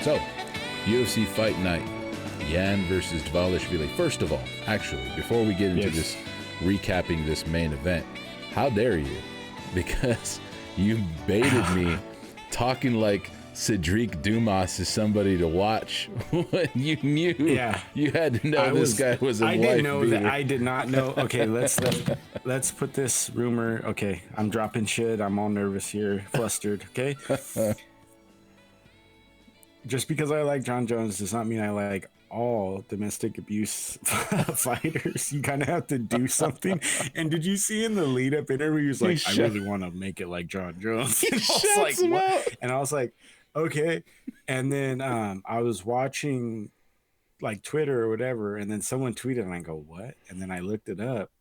So, UFC Fight Night, Yan versus Dvalishvili. First of all, actually, before we get into this, recapping this main event, how dare you? Because you baited me talking like Cedric Dumas is somebody to watch when you knew you had to know this guy was a wife didn't know beater. that. I did not know. Okay, let's put this rumor. Okay, I'm dropping shit. I'm all nervous here, flustered. Okay. Just because I like John Jones does not mean I like all domestic abuse fighters. You kind of have to do something. And did you see in the lead up interview, he was like, I really want to make it like John Jones. And I was like, what? And I was like, okay. And then I was watching like Twitter or whatever, and then someone tweeted and I go, what? And then I looked it up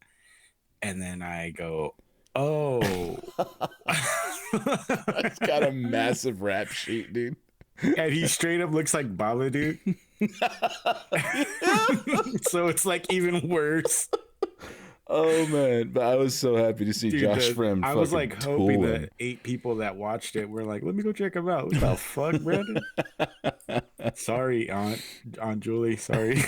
and then I go, oh. It's got a massive rap sheet, dude. And he straight up looks like Babadook. So it's like even worse. Oh man, but I was so happy to see Josh Frem. I was like hoping that 8 people that watched it were like, let me go check him out. What the fuck, Brandon? Sorry, Aunt Julie. Sorry.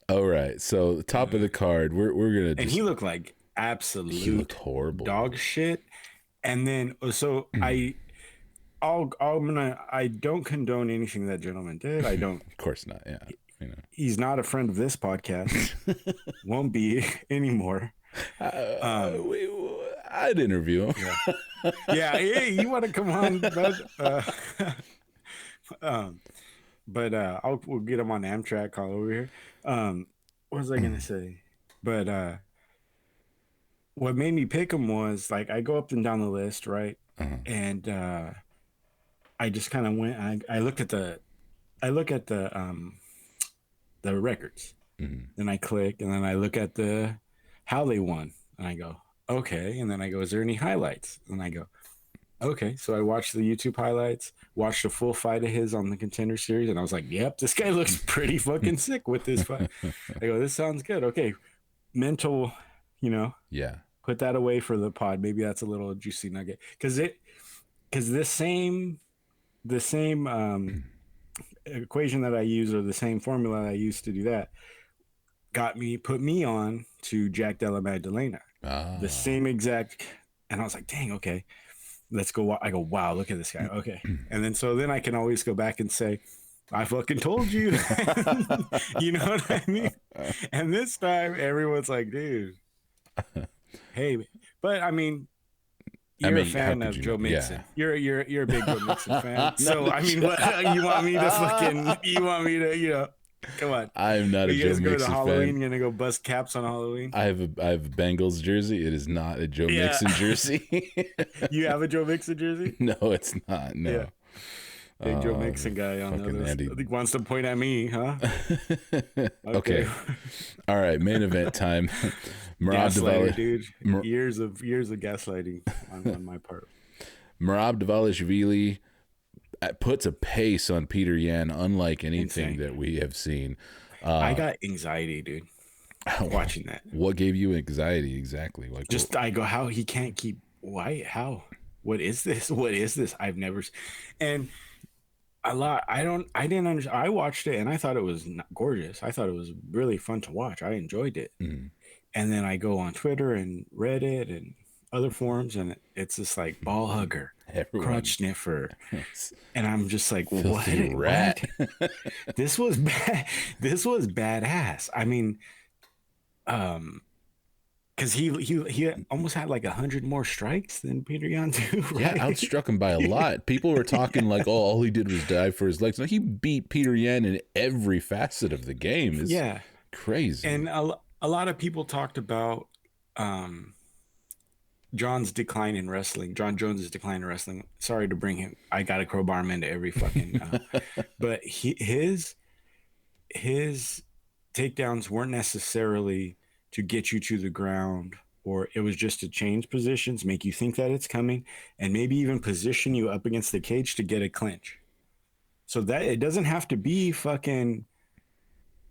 All right, so the top of the card, we're gonna. And he looked like absolute horrible dog shit. And then I don't condone anything that gentleman did. I don't. Of course not. Yeah. You know. He's not a friend of this podcast. Won't be anymore. I'd interview him. Yeah. Hey, you want to come on, bud? We'll get him on Amtrak call over here. What was I gonna say? But what made me pick him was like I go up and down the list, right? And I just kind of went. I look at the records. Then I click, and then I look at how they won, and I go, okay. And then I go, is there any highlights? And I go, okay. So I watched the YouTube highlights, watched a full fight of his on the Contender Series, and I was like, yep, this guy looks pretty fucking sick with this fight. I go, this sounds good. Okay, mental, put that away for the pod. Maybe that's a little juicy nugget because the same equation that I use, or the same formula I used to do that, put me on to Jack Della Maddalena. The same exact. And I was like, dang, okay, let's go. I go, wow, look at this guy. Okay. And then I can always go back and say, I fucking told you that. You know what I mean? And this time everyone's like, dude, hey, but I mean, you're a fan of Joe Mixon. Yeah. You're a big Joe Mixon fan. So I mean, what, you want me to come on. I'm not a Joe Mixon fan. You guys go to Halloween, you're gonna go bust caps on Halloween? I have a Bengals jersey. It is not a Joe Mixon jersey. You have a Joe Mixon jersey? No, it's not. No. Yeah. Big Joe Mixon guy on the other. I think wants to point at me, huh? Okay. All right, main event time. Gaslighting, dude. Years of gaslighting on my part. Merab Dvalishvili puts a pace on Petr Yan unlike anything that we have seen. I got anxiety, dude, watching that. What gave you anxiety exactly? Like, I go, how he can't keep. Why? How? What is this? What is this? I've never. And a lot. I didn't understand. I watched it and I thought it was gorgeous. I thought it was really fun to watch. I enjoyed it. And then I go on Twitter and Reddit and other forums, and it's just like ball hugger, crotch sniffer, and I'm just like, what? This was bad. This was badass. I mean, because he almost had like 100 more strikes than Petr Yan too, right? Yeah, outstruck him by a lot. People were talking like, oh, all he did was dive for his legs. No, he beat Petr Yan in every facet of the game. It's crazy. And a lot of people talked about John's decline in wrestling. John Jones's decline in wrestling. Sorry to bring him. I got to crowbar him into every fucking. But his takedowns weren't necessarily to get you to the ground, or it was just to change positions, make you think that it's coming, and maybe even position you up against the cage to get a clinch. So that it doesn't have to be fucking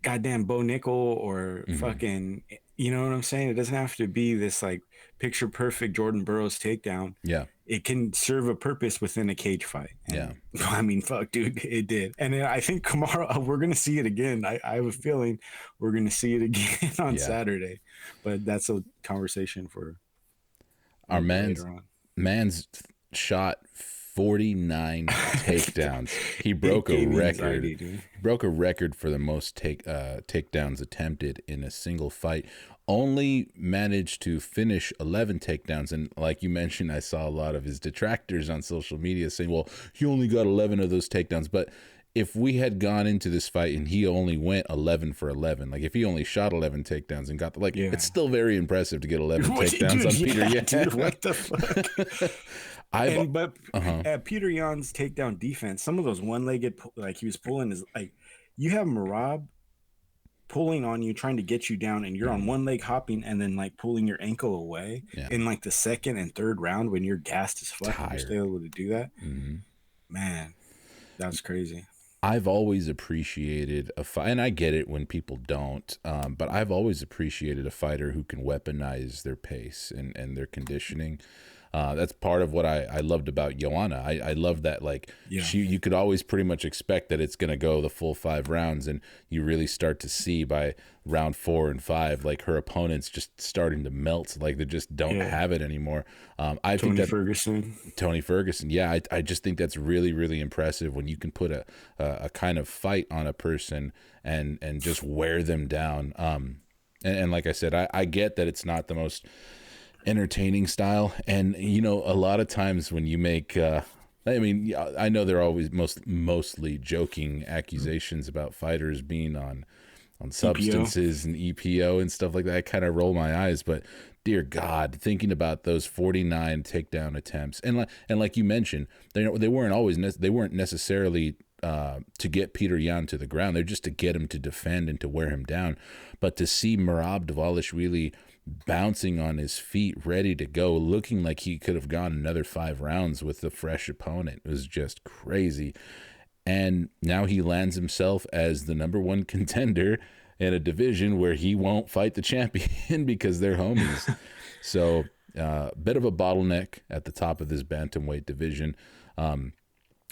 goddamn Bo Nickel or fucking You know what I'm saying? It doesn't have to be this like picture perfect Jordan Burroughs takedown. Yeah. It can serve a purpose within a cage fight. Yeah. And I mean, fuck, dude, it did. And I think Kamaru, we're going to see it again. I have a feeling we're going to see it again on Saturday. But that's a conversation for our later on. Man's shot 49 takedowns. He broke a record. He broke a record for the most takedowns attempted in a single fight. Only managed to finish 11 takedowns. And like you mentioned, I saw a lot of his detractors on social media saying, well, he only got 11 of those takedowns. But if we had gone into this fight and he only went 11 for 11, like if he only shot 11 takedowns and got the, it's still very impressive to get 11 takedowns on Peter Yan. Dude, what the fuck? Peter Yan's takedown defense, some of those one-legged, like he was pulling, is like you have Merab pulling on you, trying to get you down, and you're on one leg hopping and then like pulling your ankle away in like the second and third round when you're gassed as fuck. You're still able to do that. Man, that's crazy. I've always appreciated a fight, and I get it when people don't, but I've always appreciated a fighter who can weaponize their pace and their conditioning. That's part of what I loved about Joanna. I love that, like, you could always pretty much expect that it's going to go the full 5 rounds, and you really start to see by round 4 and 5, like, her opponents just starting to melt, like they just don't have it anymore. I think that Tony Ferguson. Yeah, I just think that's really, really impressive when you can put a kind of fight on a person and just wear them down. And like I said, I get that it's not the most entertaining style, and you know, a lot of times when you make I mean, I know they're always mostly joking accusations about fighters being on substances and EPO and stuff like that. I kind of roll my eyes, but dear God, thinking about those 49 takedown attempts, and like you mentioned, they weren't necessarily to get Peter Yan to the ground. They're just to get him to defend and to wear him down. But to see Merab Dvalishvili bouncing on his feet, ready to go, looking like he could have gone another 5 rounds with a fresh opponent, it was just crazy. And now he lands himself as the #1 contender in a division where he won't fight the champion because they're homies. So bit of a bottleneck at the top of this bantamweight division.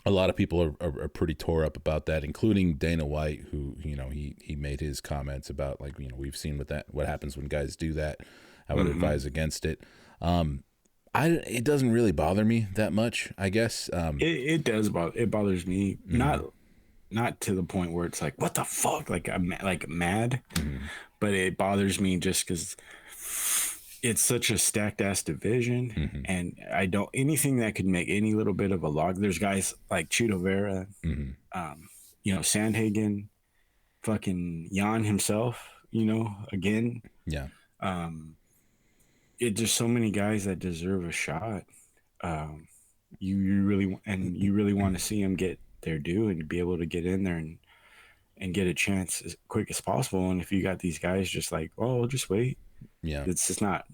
A lot of people are pretty tore up about that, including Dana White, who, you know, he made his comments about, like, you know, we've seen what happens when guys do that. I would advise against it. It doesn't really bother me that much, I guess. It does bother. It bothers me, not to the point where it's like, what the fuck, like I'm like mad, but it bothers me just because it's such a stacked ass division, and I don't, anything that could make any little bit of a log. There's guys like Chito Vera, you know, Sandhagen, fucking Jan himself, you know, again. Yeah. It's just so many guys that deserve a shot. You really want to see them get their due and be able to get in there and get a chance as quick as possible. And if you got these guys just like, oh, we'll just wait. Yeah, it's just not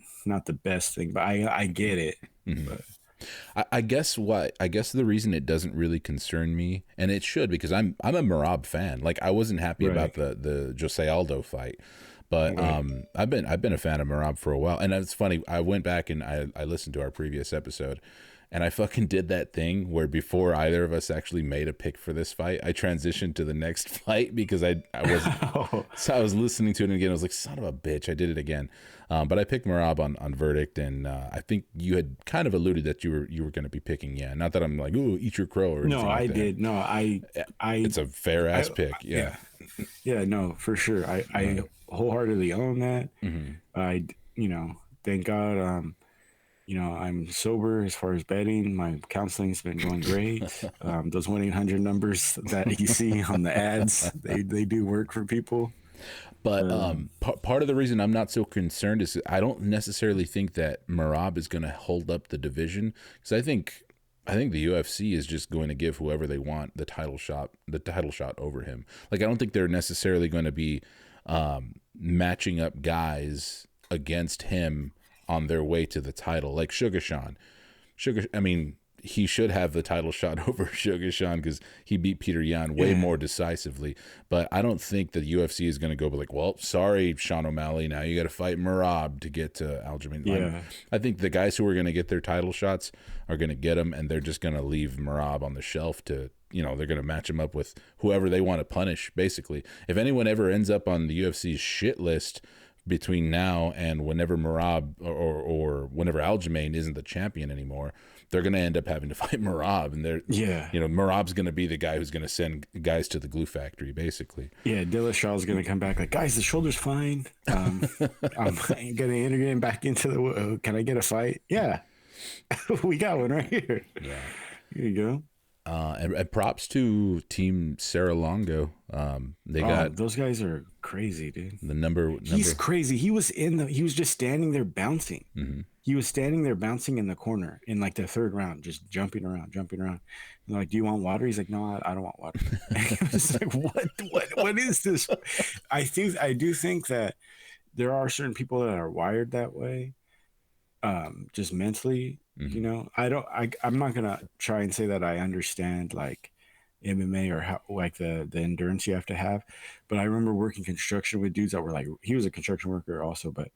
the best thing, but I get it. But I guess the reason it doesn't really concern me, and it should, because I'm a Merab fan. Like, I wasn't happy about the Jose Aldo fight, but I've been a fan of Merab for a while. And it's funny, I went back and I listened to our previous episode, and I fucking did that thing where before either of us actually made a pick for this fight, I transitioned to the next fight because I was listening to it again. I was like, son of a bitch, I did it again. But I picked Merab on verdict, and I think you had kind of alluded that you were going to be picking. Yeah, not that I'm like, ooh, eat your crow or anything. No, I did. No, I. It's a fair ass pick. Yeah. No, for sure. I wholeheartely own that. I, you know, thank God. You know, I'm sober as far as betting. My counseling's been going great. Those 1-800 numbers that you see on the ads, they do work for people. But part of the reason I'm not so concerned is I don't necessarily think that Merab is going to hold up the division, because I think the UFC is just going to give whoever they want the title shot over him. Like, I don't think they're necessarily going to be matching up guys against him on their way to the title, like Sugar Sean. I mean, he should have the title shot over Sugar Sean because he beat Peter Yan way more decisively. But I don't think that the UFC is going to go like, well, sorry, Sean O'Malley, now you got to fight Merab to get to Aljamain. Yeah. I think the guys who are going to get their title shots are going to get them, and they're just going to leave Merab on the shelf to, they're going to match him up with whoever they want to punish, basically. If anyone ever ends up on the UFC's shit list between now and whenever Merab or whenever Aljamain isn't the champion anymore, they're going to end up having to fight Merab, and Merab's going to be the guy who's going to send guys to the glue factory, basically. Yeah, Dvalishvili going to come back like, guys, the shoulder's fine. I'm going to integrate him back into the. Can I get a fight? Yeah, we got one right here. Yeah, here you go. And props to Team Sarah Longo. They got those guys are crazy, dude. The number he's crazy. He was just standing there bouncing. Mm-hmm. He was standing there bouncing in the corner in like the third round, just jumping around. And they're like, do you want water? He's like, no, I don't want water. I was like, what is this? I do think that there are certain people that are wired that way, just mentally. Mm-hmm. I'm not gonna try and say that I understand like MMA or how like the endurance you have to have, but I remember working construction with dudes that were like, he was a construction worker also, but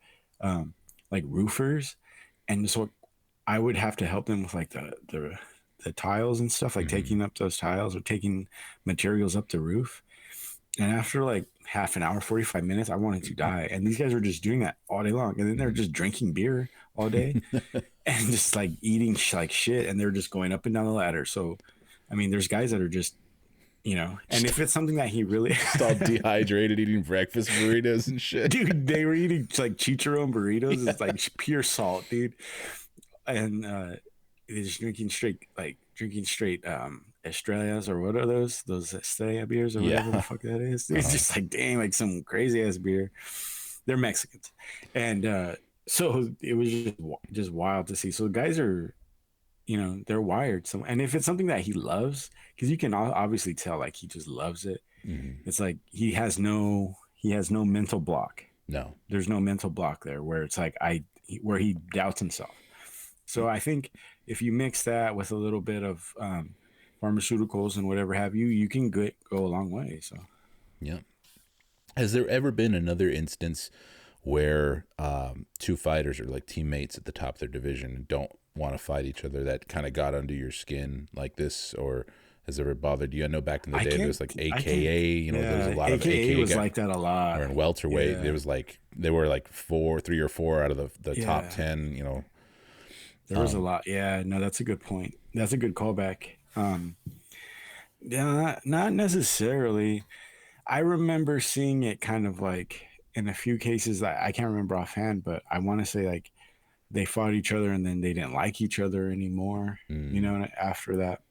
like roofers, and so I would have to help them with like the tiles and stuff, like mm-hmm. taking up those tiles or taking materials up the roof. And after like half an hour, 45 minutes, I wanted to die. And these guys were just doing that all day long. And then they're just drinking beer all day and just like eating like shit. And they're just going up and down the ladder. So, I mean, there's guys that are just, and if it's something that he really all dehydrated, eating breakfast burritos and shit. Dude, they were eating like chicharron burritos. It's like pure salt, dude. And they're just drinking straight Estrellas, or what are those Estrella beers or whatever the fuck that is. It's just like, dang, like some crazy ass beer. They're Mexicans. And so it was just wild to see. So guys are, they're wired. So, and if it's something that he loves, because you can obviously tell like he just loves it. Mm-hmm. It's like he has no mental block. No, there's no mental block there where it's like where he doubts himself. So I think if you mix that with a little bit of pharmaceuticals and whatever have you, you can go a long way. So, yeah. Has there ever been another instance where two fighters are like teammates at the top of their division and don't want to fight each other that kind of got under your skin like this, or has it ever bothered you? I know back in the day there was like AKA, there was a lot of AKA was like that a lot. Or in welterweight, there was like they were like 3 or 4 out of the top 10. There was a lot. Yeah, no, that's a good point. That's a good callback. Yeah, not necessarily. I remember seeing it kind of like in a few cases that I can't remember offhand, but I want to say like they fought each other and then they didn't like each other anymore, after that,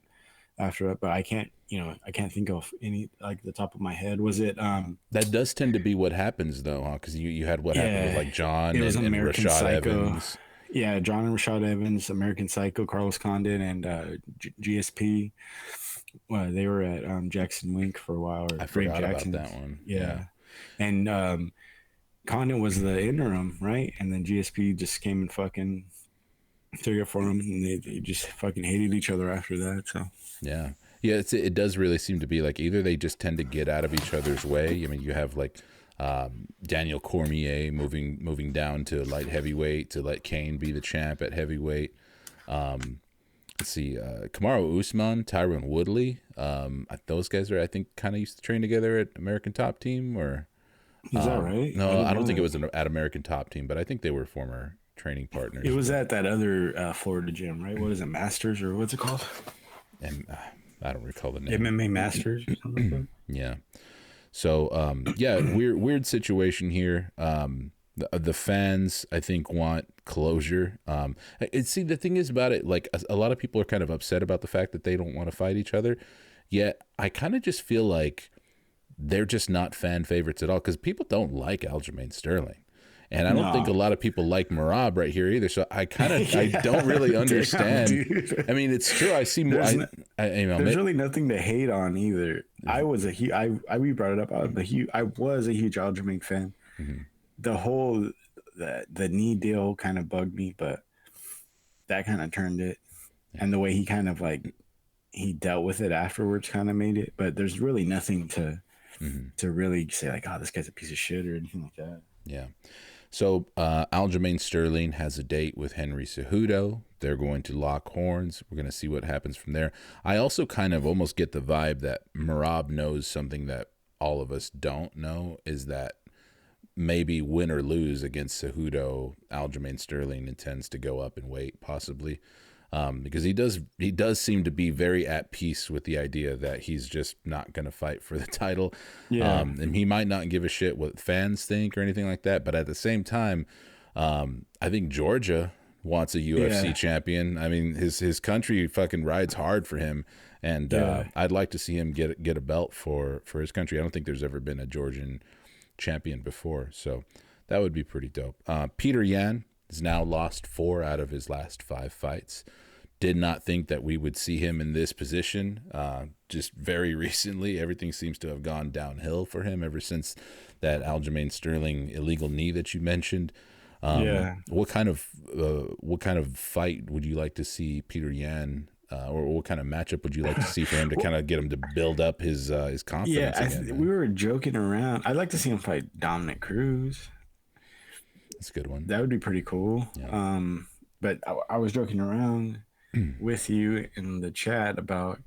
but I can't think of any like the top of my head. Was it, that does tend to be what happens though, huh? Cause you had what happened with like John and Rashad Psycho. Evans. Yeah, John and Rashad Evans, American Psycho, Carlos Condon, and GSP. Well, they were at Jackson Wink for a while. Or I forgot about that one. Yeah. And Condon was the interim, right? And then GSP just came and fucking took it for him, and they just fucking hated each other after that. So yeah, it does really seem to be like either they just tend to get out of each other's way. I mean, you have like Daniel Cormier moving down to light heavyweight to let Kane be the champ at heavyweight. Let's see, Kamaru Usman, Tyron Woodley. Those guys are, I think, kind of used to train together at American Top Team, or is that right? No, I don't think it was at American Top Team, but I think they were former training partners. It was at that other Florida gym, right? What is it, Masters, or what's it called? And I don't recall the name. MMA Masters or something like that? Yeah. So, weird situation here. The fans, I think, want closure. See, the thing is about it, like a lot of people are kind of upset about the fact that they don't want to fight each other. Yet I kind of just feel like they're just not fan favorites at all, because people don't like Aljamain Sterling. And I don't think a lot of people like Merab right here either. So I kind of I don't really understand. Damn, I mean, it's true. I see more. There's really nothing to hate on either. Mm-hmm. We brought it up. I was a huge Aljamain fan. Mm-hmm. The whole the knee deal kind of bugged me, but that kind of turned it. and the way he kind of like he dealt with it afterwards kind of made it. But there's really nothing to really say like, oh, this guy's a piece of shit or anything like that. Yeah. So Aljamain Sterling has a date with Henry Cejudo. They're going to lock horns. We're going to see what happens from there. I also kind of almost get the vibe that Merab knows something that all of us don't know, is that maybe win or lose against Cejudo, Aljamain Sterling intends to go up in weight, possibly. Because he does seem to be very at peace with the idea that he's just not going to fight for the title. Yeah. And he might not give a shit what fans think or anything like that. But at the same time, I think Georgia wants a UFC champion. I mean, his country fucking rides hard for him. And I'd like to see him get a belt for his country. I don't think there's ever been a Georgian champion before. So that would be pretty dope. Petr Yan has now lost 4 out of his last 5 fights. Did not think that we would see him in this position. Just very recently, everything seems to have gone downhill for him ever since that Aljamain Sterling illegal knee that you mentioned. What kind of fight would you like to see Petr Yan, or what kind of matchup would you like to see for him to kind of get him to build up his confidence? Yeah, we were joking around. I'd like to see him fight Dominic Cruz. That's a good one. That would be pretty cool. Yeah. But I was joking around with you in the chat about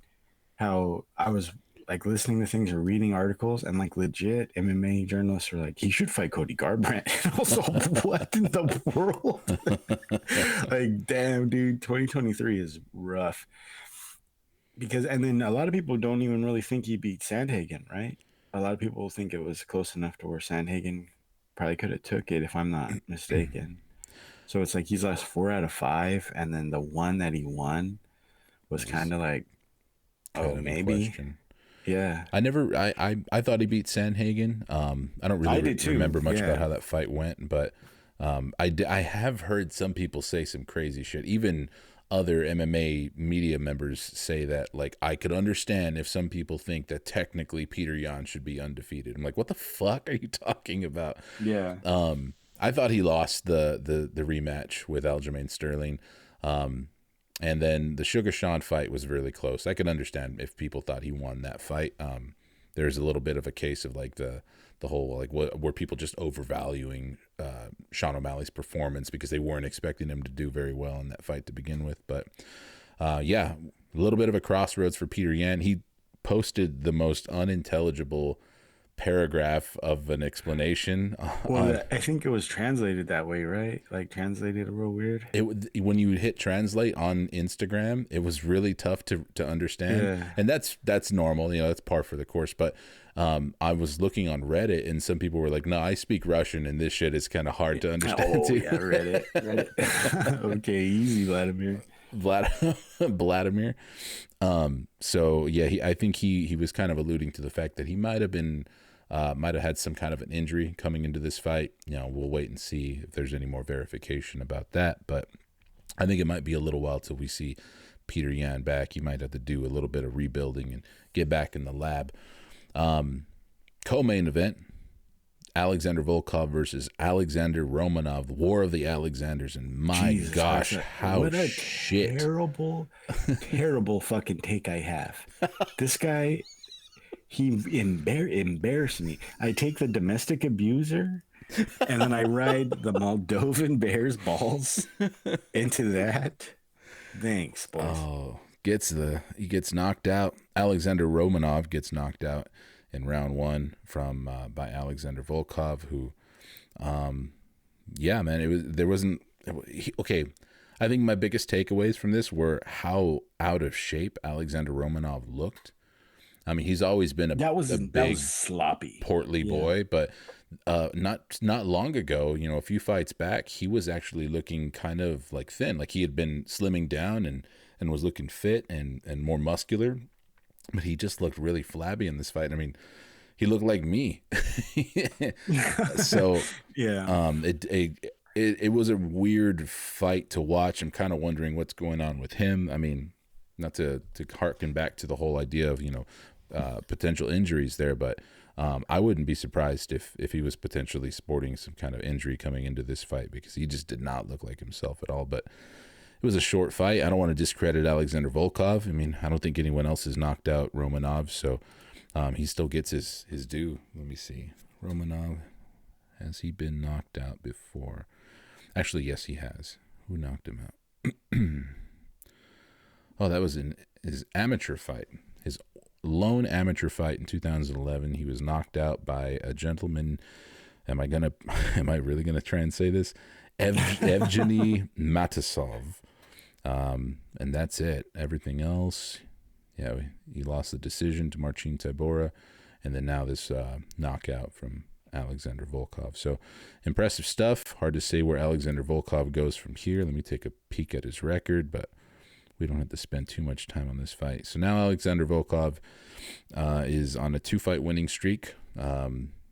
how I was like listening to things or reading articles, and like legit MMA journalists are like, he should fight Cody Garbrandt. And I was like, what in the world? Like, damn, dude, 2023 is rough. And then a lot of people don't even really think he beat Sandhagen, right? A lot of people think it was close enough to where Sandhagen probably could have took it, if I'm not mistaken. So it's like he's lost 4 out of 5, and then the one that he won was kind of like, oh, maybe. Yeah. I thought he beat Sandhagen. I don't really remember much about how that fight went, but I have heard some people say some crazy shit. Even other MMA media members say that, like, I could understand if some people think that technically Petr Yan should be undefeated. I'm like, what the fuck are you talking about? Yeah. I thought he lost the rematch with Aljamain Sterling. And then the Sugar Sean fight was really close. I could understand if people thought he won that fight. There's a little bit of a case of like the whole, like, were people just overvaluing Sean O'Malley's performance because they weren't expecting him to do very well in that fight to begin with. But yeah, a little bit of a crossroads for Petr Yan. He posted the most unintelligible paragraph of an explanation. Well, I think it was translated that way, right? Like translated real weird. When you hit translate on Instagram, it was really tough to understand. Yeah. And that's normal, that's par for the course. But I was looking on Reddit, and some people were like, no, I speak Russian, and this shit is kind of hard to understand too. Yeah, Reddit. Okay, easy, Vladimir. Vladimir. So yeah, I think he was kind of alluding to the fact that he might have had some kind of an injury coming into this fight. We'll wait and see if there's any more verification about that. But I think it might be a little while till we see Petr Yan back. He might have to do a little bit of rebuilding and get back in the lab. Co-main event: Alexander Volkov versus Alexander Romanov, the War of the Alexanders. And my Jesus gosh, Christ, how shit. Terrible fucking take I have. This guy, he embarrassed me. I take the domestic abuser, and then I ride the Moldovan bear's balls into that. Thanks, boys. Oh, he gets knocked out. Alexander Romanov gets knocked out in round 1 by Alexander Volkov, who, yeah, man, okay. I think my biggest takeaways from this were how out of shape Alexander Romanov looked. I mean, he's always been a big, sloppy, portly boy, but not long ago, a few fights back, he was actually looking kind of like thin, like he had been slimming down and was looking fit and more muscular. But he just looked really flabby in this fight. I mean, he looked like me. So yeah, it was a weird fight to watch. I'm kind of wondering what's going on with him. I mean, not to harken back to the whole idea of potential injuries there, but I wouldn't be surprised if he was potentially sporting some kind of injury coming into this fight, because he just did not look like himself at all. But it was a short fight. I don't want to discredit Alexander Volkov. I mean, I don't think anyone else has knocked out Romanov, so he still gets his due. Let me see. Romanov, has he been knocked out before? Actually, yes, he has. Who knocked him out? Oh, that was in his amateur fight. His lone amateur fight in 2011. He was knocked out by a gentleman. Am I really gonna try and say this? Evgeny Matasov. And that's it. Everything else, yeah, he lost the decision to Marcin Tybura, and then now this knockout from Alexander Volkov. So impressive stuff. Hard to say where Alexander Volkov goes from here. Let me take a peek at his record, but we don't have to spend too much time on this fight. So now Alexander Volkov is on a 2-fight winning streak,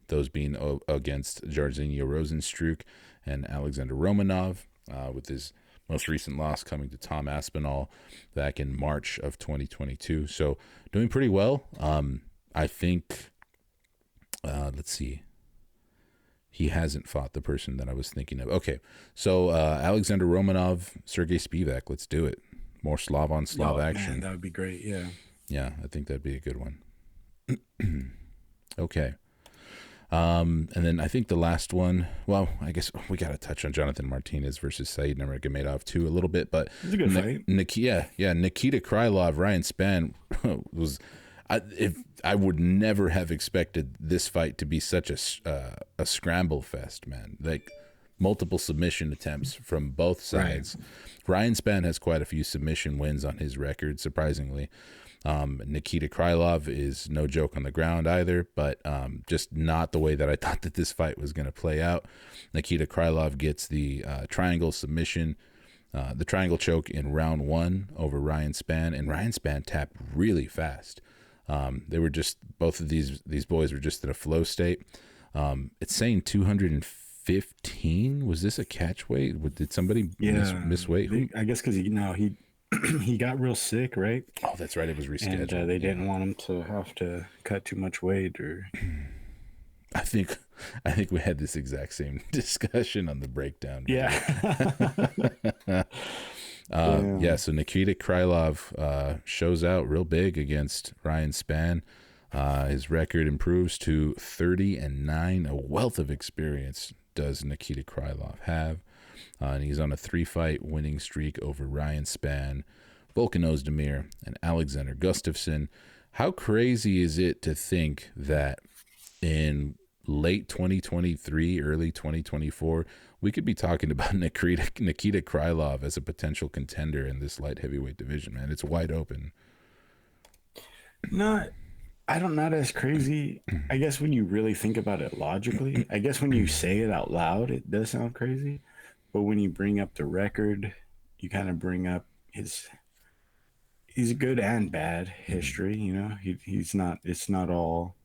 those being against Jairzinho Rozenstruik and Alexander Romanov, with his most recent loss coming to Tom Aspinall back in March of 2022. So doing pretty well. I think, let's see. He hasn't fought the person that I was thinking of. Okay, so Alexander Romanov, Sergey Spivak, let's do it. More Slav on Slav action. Man, that would be great, yeah. Yeah, I think that'd be a good one. Okay. And then I think the last one, well, I guess we got to touch on Jonathan Martinez versus Said Nurmagomedov too a little bit, but it's a good fight. Nikita Krylov, Ryan Spann was, I would never have expected this fight to be such a scramble fest, man. Like multiple submission attempts from both sides. Right. Ryan Spann has quite a few submission wins on his record, surprisingly. Nikita Krylov is no joke on the ground either, but just not the way that I thought that this fight was going to play out. Nikita Krylov gets the triangle submission, the triangle choke in round 1 over Ryan Spann, and Ryan Spann tapped really fast. They were just, both of these boys were just in a flow state. It's saying 215. Was this a catch weight? Did somebody miss weight? I guess because he he got real sick, right? Oh, that's right. It was rescheduled. And they didn't want him to have to cut too much weight, or. I think we had this exact same discussion on the breakdown. Yeah. So Nikita Krylov shows out real big against Ryan Spann. His record improves to 30-9. A wealth of experience does Nikita Krylov have. And he's on a 3-fight winning streak over Ryan Spann, Volkan Ozdemir, and Alexander Gustafsson. How crazy is it to think that in late 2023, early 2024, we could be talking about Nikita Krylov as a potential contender in this light heavyweight division, man? It's wide open. Not as crazy. I guess when you really think about it logically, I guess when you say it out loud, it does sound crazy. But when you bring up the record, you kind of bring up his good and bad history. You know, it's not all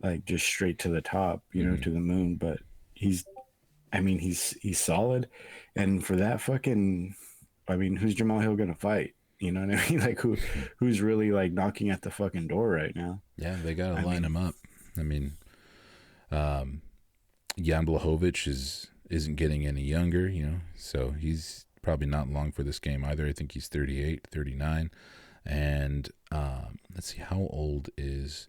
like just straight to the top, you know, to the moon. But he's solid. And for that who's Jamal Hill gonna fight? You know what I mean? Like who's really like knocking at the fucking door right now? Yeah, they gotta line him up. I mean, Jan Blachowicz isn't getting any younger, you know, so he's probably not long for this game either. I think he's 38, 39. And let's see, how old is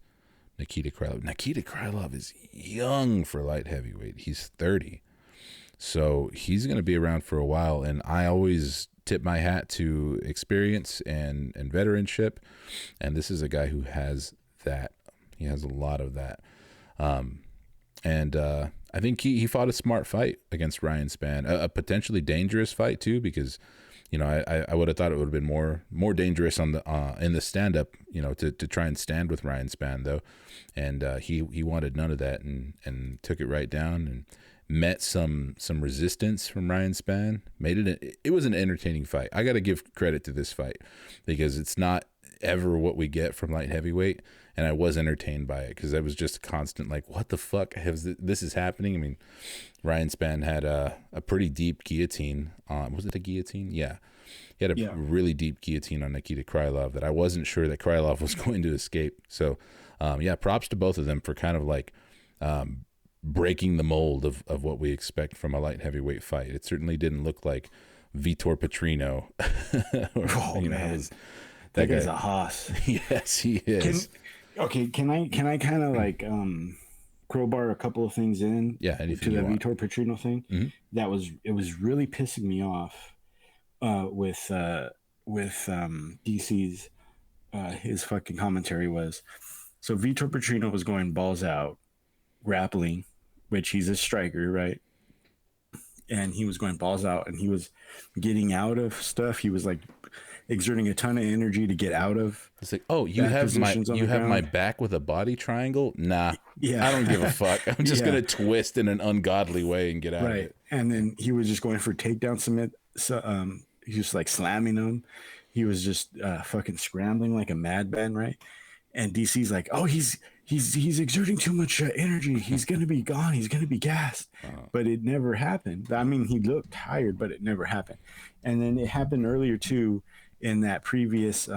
Nikita Krylov? Nikita Krylov is young for light heavyweight. He's 30. So he's going to be around for a while. And I always tip my hat to experience and veteranship. And this is a guy who has that. He has a lot of that. I think he fought a smart fight against Ryan Spann, a potentially dangerous fight too, because, you know, I would have thought it would have been more dangerous on the in the stand up, you know, to try and stand with Ryan Spann though, and he wanted none of that and took it right down and met some resistance from Ryan Spann. It was an entertaining fight. I got to give credit to this fight because it's not ever what we get from light heavyweight. And I was entertained by it because I was just constant, like, what the fuck? This is happening? I mean, Ryan Spann had a pretty deep guillotine. Was it a guillotine? Yeah. He had a really deep guillotine on Nikita Krylov that I wasn't sure that Krylov was going to escape. So, props to both of them for kind of like breaking the mold of what we expect from a light heavyweight fight. It certainly didn't look like Vitor Petrino. That guy's a hoss. Yes, he is. Can I kind of like crowbar a couple of things in? Yeah, anything to you the want. Vitor Petrino thing. Mm-hmm. It was really pissing me off with DC's his fucking commentary was, so Vitor Petrino was going balls out grappling, which he's a striker, right? And he was going balls out and he was getting out of stuff. He was like exerting a ton of energy to get out of. It's like, oh, you have my back with a body triangle? Nah. Yeah. I don't give a fuck. I'm just gonna twist in an ungodly way and get out of it. And then he was just going for takedown submit. So he was like slamming them. He was just fucking scrambling like a madman, right? And DC's like, oh, he's exerting too much energy. He's gonna be gone. He's gonna be gassed. But it never happened. I mean, he looked tired, but it never happened. And then it happened earlier too, in that previous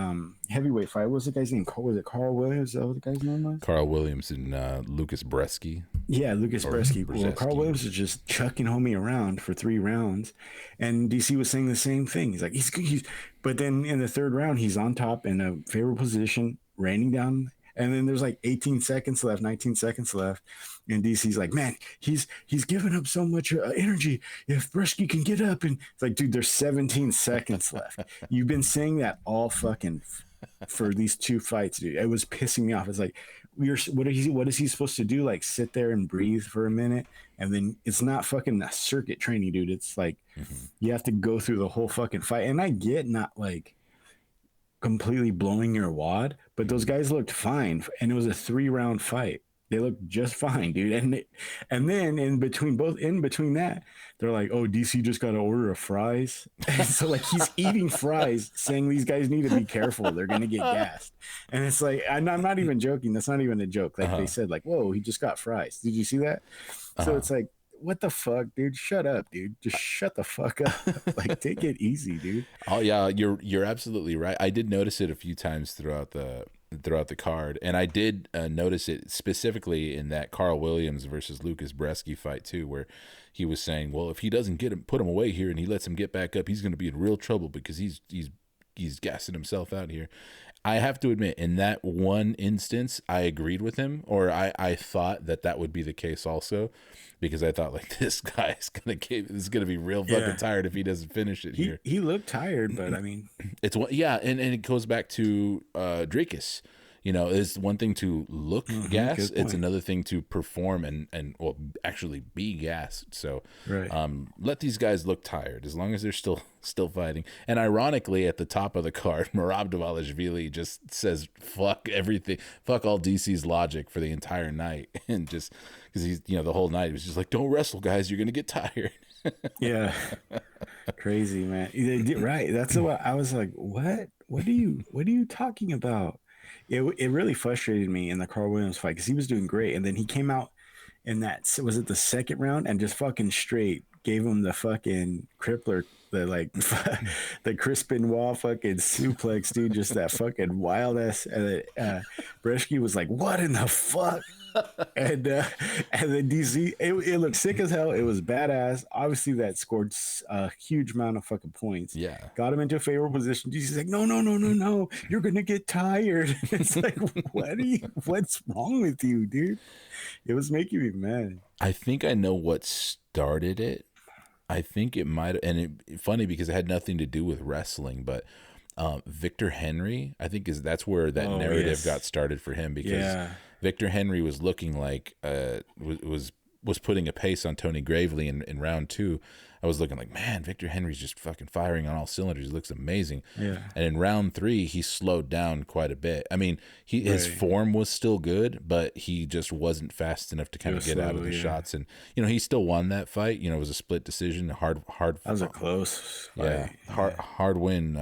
heavyweight fight. What was the guy's name? Was it Carl Williams? Is that what the guy's name was? Carl Williams and Lucas Bresky. Yeah, Lucas Bresky. Well, Carl Williams was just chucking homie around for 3 rounds, and DC was saying the same thing. He's like, he's but then in the 3rd round, he's on top in a favorable position, raining down. And then there's like 18 seconds left, 19 seconds left. And DC's like, man, he's giving up so much energy. If Bresky can get up, and it's like, dude, there's 17 seconds left. You've been saying that all fucking for these 2 fights, dude. It was pissing me off. It's like, what is he supposed to do? Like sit there and breathe for a minute? And then it's not fucking a circuit training, dude. It's like you have to go through the whole fucking fight. And I get not like completely blowing your wad, but those guys looked fine, and it was a 3-round fight. They looked just fine, dude. And then in between that, they're like, oh, DC just got an order of fries. And so like he's eating fries, saying these guys need to be careful, they're gonna get gassed. And it's like, I'm not even joking. That's not even a joke. Like they said, like, whoa, he just got fries. Did you see that? So it's like, what the fuck, dude? Shut up, dude. Just shut the fuck up. Like, take it easy, dude. Oh yeah, you're absolutely right. I did notice it a few times throughout the card, and I did notice it specifically in that Carl Williams versus Lucas Bresky fight too, where he was saying, well, if he doesn't put him away here and he lets him get back up, he's going to be in real trouble because he's gassing himself out here. I have to admit, in that one instance, I agreed with him, or I thought that would be the case also, because I thought like this guy is gonna be real fucking tired if he doesn't finish it here. He looked tired, but I mean, it's one, and it goes back to Drakus. You know, it's one thing to look gassed. It's another thing to perform and well, actually be gassed. So let these guys look tired as long as they're still fighting. And ironically, at the top of the card, Merab Dvalishvili just says, fuck everything. Fuck all DC's logic for the entire night. And just because he's, the whole night he was just like, don't wrestle, guys. You're going to get tired. Yeah. Crazy, man. Right. That's what I was like, what? What are you talking about? It really frustrated me in the Carl Williams fight because he was doing great, and then he came out in that, was it the 2nd round, and just fucking straight gave him the fucking crippler, the Chris Benoit fucking suplex, dude. Just that fucking wild ass. And Bresky was like, "What in the fuck?" And then DC, it looked sick as hell. It was badass. Obviously, that scored a huge amount of fucking points. Yeah, got him into a favorable position. DC's like, no, you're gonna get tired. It's like, what's wrong with you, dude? It was making me mad. I think I know what started it. I think it might, and funny because it had nothing to do with wrestling, but Victor Henry, I think that's where that narrative got started for him, because Victor Henry was looking like was putting a pace on Tony Gravely in round 2. I was looking like, man, Victor Henry's just fucking firing on all cylinders. He looks amazing. Yeah. And in round 3, he slowed down quite a bit. I mean, his form was still good, but he just wasn't fast enough to kind of get out of the shots. And he still won that fight. It was a split decision, hard. That was a close fight. Hard win.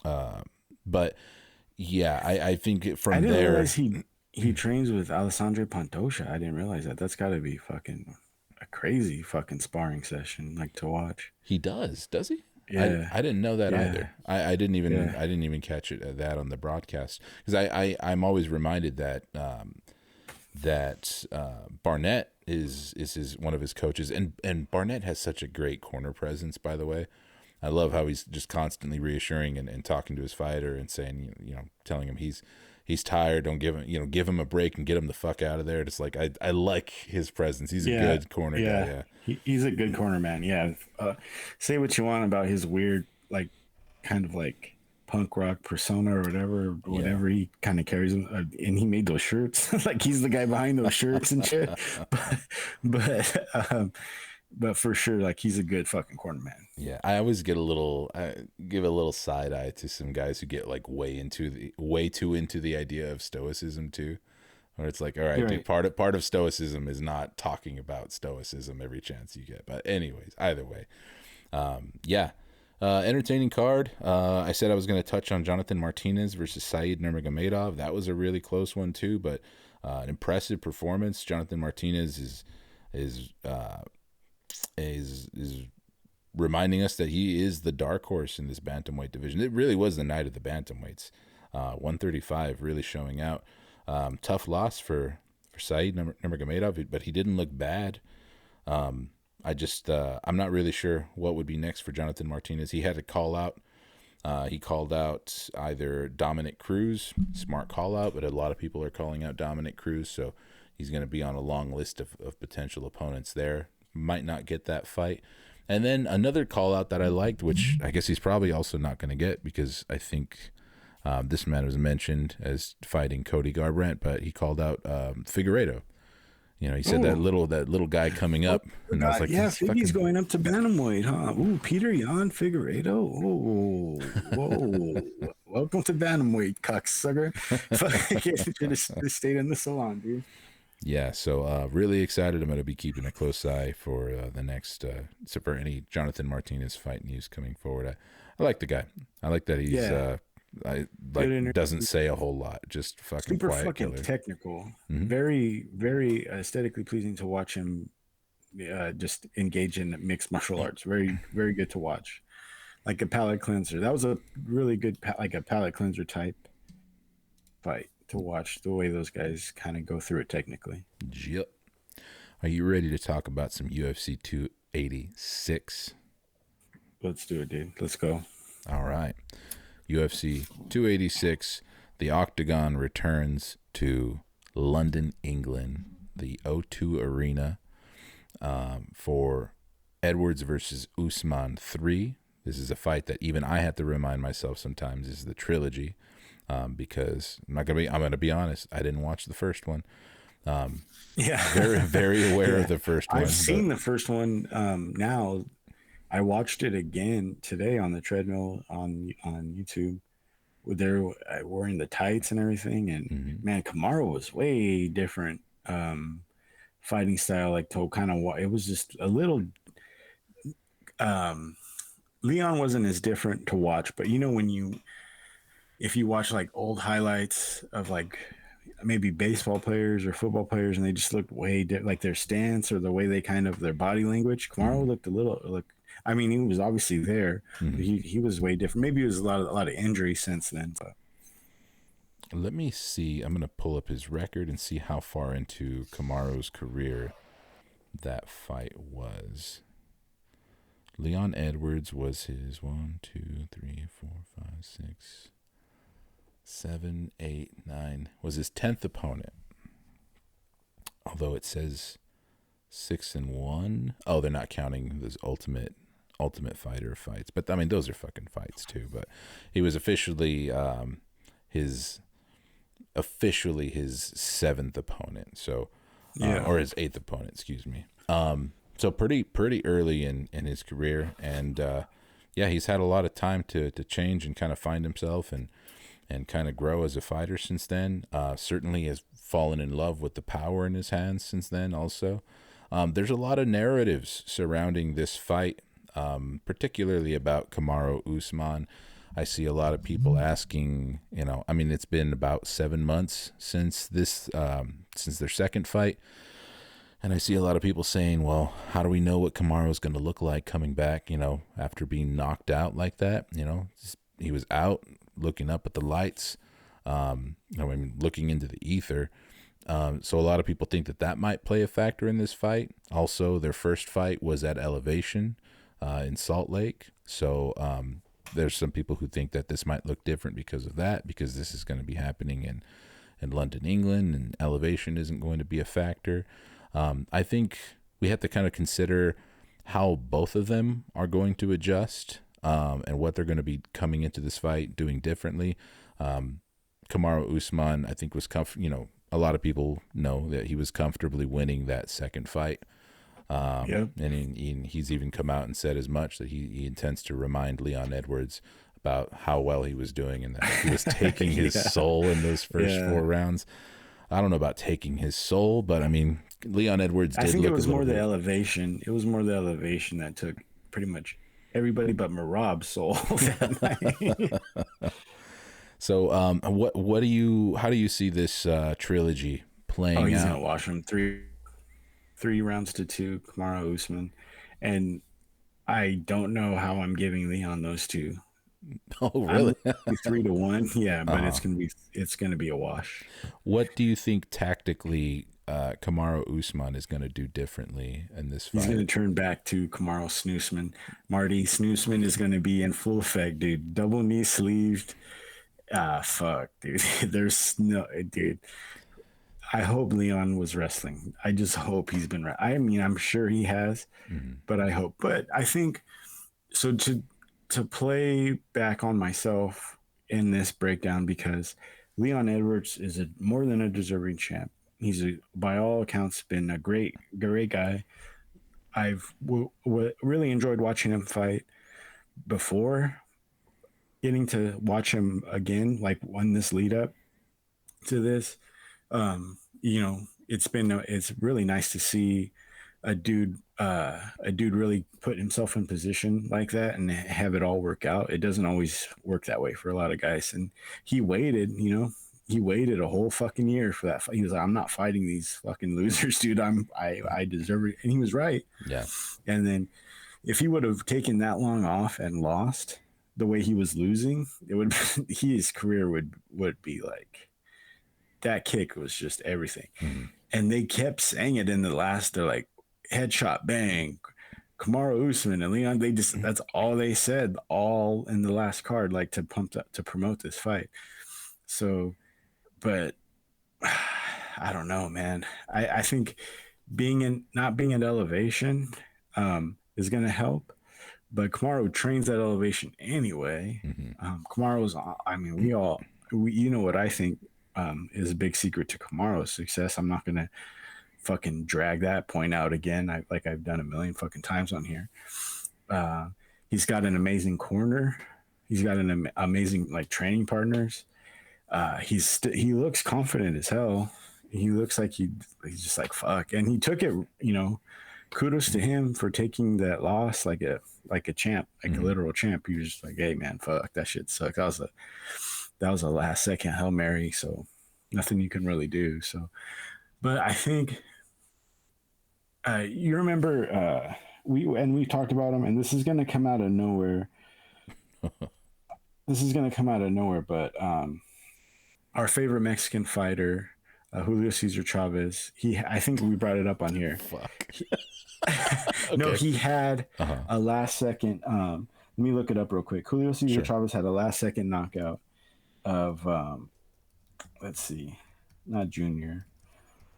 But yeah, I think from I didn't there. realize he trains with Alessandro Pantoja. I didn't realize that. That's got to be fucking a crazy fucking sparring session, like, to watch. He does he? Yeah. I didn't know that either. I didn't even catch it that on the broadcast, because I'm always reminded that Barnett is one of his coaches, and Barnett has such a great corner presence, by the way. I love how he's just constantly reassuring and talking to his fighter and saying, telling him he's tired. Don't give him, give him a break and get him the fuck out of there. It's like, I like his presence. He's a good corner guy. Yeah. He's a good corner man. Yeah. Say what you want about his weird, like, kind of like punk rock persona or whatever he kind of carries him. And he made those shirts. Like, he's the guy behind those shirts and shit. But for sure, like, he's a good fucking corner man. Yeah, I always give a little side eye to some guys who get like way too into the idea of stoicism too, where it's like, all right, dude, part of stoicism is not talking about stoicism every chance you get. But anyways, either way, entertaining card. I said I was going to touch on Jonathan Martinez versus Said Nurmagomedov. That was a really close one too, but an impressive performance. Jonathan Martinez is reminding us that he is the dark horse in this bantamweight division. It really was the night of the bantamweights. 135 really showing out. Tough loss for Said Nurmagomedov, but he didn't look bad. I'm not really sure what would be next for Jonathan Martinez. He had a call out. He called out either Dominic Cruz, smart call out, but a lot of people are calling out Dominic Cruz, so he's going to be on a long list of potential opponents there. Might not get that fight. And then another call out that I liked, which I guess he's probably also not going to get, because I think this man was mentioned as fighting Cody Garbrandt, but he called out Figueiredo. He said that little guy coming up, and I was like, Figgy's going up to bantamweight, huh? Ooh, Peter Yan Figueiredo. Oh, whoa! Welcome to bantamweight, cocksucker. Should have stayed in the salon, dude. Yeah, so really excited. I'm going to be keeping a close eye for the next, for any Jonathan Martinez fight news coming forward. I like the guy. I like that he's doesn't say a whole lot, just fucking super quiet fucking killer. Technical, very very aesthetically pleasing to watch him. Just engage in mixed martial arts. Very very good to watch, like a palate cleanser. That was a really good like a palate cleanser type fight to watch, the way those guys kind of go through it technically. Yep. Are you ready to talk about some UFC 286? Let's do it, dude. Let's go. All right. UFC 286, the Octagon returns to London, England, the O2 Arena, for Edwards versus Usman 3. This is a fight that even I have to remind myself sometimes is the trilogy. Because I'm gonna be honest, I didn't watch the first one. Very, very aware of the first one. I've seen the first one. Now I watched it again today on the treadmill on YouTube. They're wearing the tights and everything, and man, Kamaru was way different. Fighting style, like to kind of it was just a little. Leon wasn't as different to watch, but if you watch like old highlights of like maybe baseball players or football players, and they just looked way like their stance or the way they kind of their body language, Kamaru looked a little I mean, he was obviously there, but he was way different. Maybe it was a lot of injury since then. But. Let me see. I'm gonna pull up his record and see how far into Kamaru's career that fight was. Leon Edwards was his 1, 2, 3, 4, 5, 6, 7, 8, 9. Was his 10th opponent. Although it says 6-1. Oh, they're not counting those ultimate fighter fights. But I mean, those are fucking fights too. But he was officially his 7th opponent. So or his 8th opponent, excuse me. So pretty early in his career, and he's had a lot of time to change and kind of find himself and kind of grow as a fighter since then. Certainly has fallen in love with the power in his hands since then also. There's a lot of narratives surrounding this fight, particularly about Kamaru Usman. I see a lot of people asking, I mean, it's been about 7 months since their second fight. And I see a lot of people saying, well, how do we know what Kamaru is going to look like coming back, after being knocked out like that? He was out looking up at the lights, looking into the ether. So a lot of people think that might play a factor in this fight. Also, their first fight was at Elevation in Salt Lake. So there's some people who think that this might look different because of that, because this is going to be happening in London, England, and elevation isn't going to be a factor. I think we have to kind of consider how both of them are going to adjust and what they're going to be coming into this fight doing differently. Kamaru Usman, I think, was a lot of people know that he was comfortably winning that second fight. And he's even come out and said as much, that he intends to remind Leon Edwards about how well he was doing and that he was taking his soul in those first 4 rounds. I don't know about taking his soul, but I mean, Leon Edwards did. I think look it was more the bit... elevation. It was more the elevation that took pretty much everybody but Merab's soul that night. So, how do you see this trilogy playing out? He's gonna wash him 3 rounds to 2, Kamaru Usman, and I don't know how I'm giving Leon those 2. Oh, really? 3-1, yeah, but it's gonna be a wash. What do you think tactically Kamaru Usman is going to do differently in this fight? He's going to turn back to Kamaru Snoosman. Marty Snoosman is going to be in full effect, dude. Double knee sleeved. Fuck, dude. There's no, dude. I hope Leon was wrestling. I just hope he's been. I mean, I'm sure he has, but I hope. But I think so. To play back on myself in this breakdown, because Leon Edwards is more than a deserving champ. He's by all accounts been a great guy. I've really enjoyed watching him fight before. Getting to watch him again, like on this lead up to this, it's really nice to see a dude really put himself in position like that and have it all work out. It doesn't always work that way for a lot of guys, and he waited a whole fucking year for that fight. He was like, I'm not fighting these fucking losers, dude. I deserve it, and he was right. Yeah. And then if he would have taken that long off and lost the way he was losing, it would his career would be like, that kick was just everything. And they kept saying it in the last. They're like, headshot, bang, Kamaru Usman and Leon. That's all they said, all in the last card, like to promote this fight. So, but I don't know, man. I think not being at elevation is going to help. But Kamaru trains at elevation anyway. Kamaru's, I mean, you know what I think is a big secret to Kamaru's success. I'm not going to fucking drag that point out again. I've done a million fucking times on here. He's got an amazing corner. He's got an amazing training partners. He looks confident as hell. He looks like he's just like, fuck. And he took it, kudos to him for taking that loss like a champ, like a literal champ. He was just like, hey man, fuck, that shit sucked. That was a last second Hail Mary, so nothing you can really do. So, but I think you remember we talked about him, and this is gonna come out of nowhere. But our favorite Mexican fighter, Julio Cesar Chavez, I think we brought it up on here. Fuck. Okay. No, he had a last second. Let me look it up real quick. Julio Cesar Chavez had a last second knockout of, let's see, not Junior.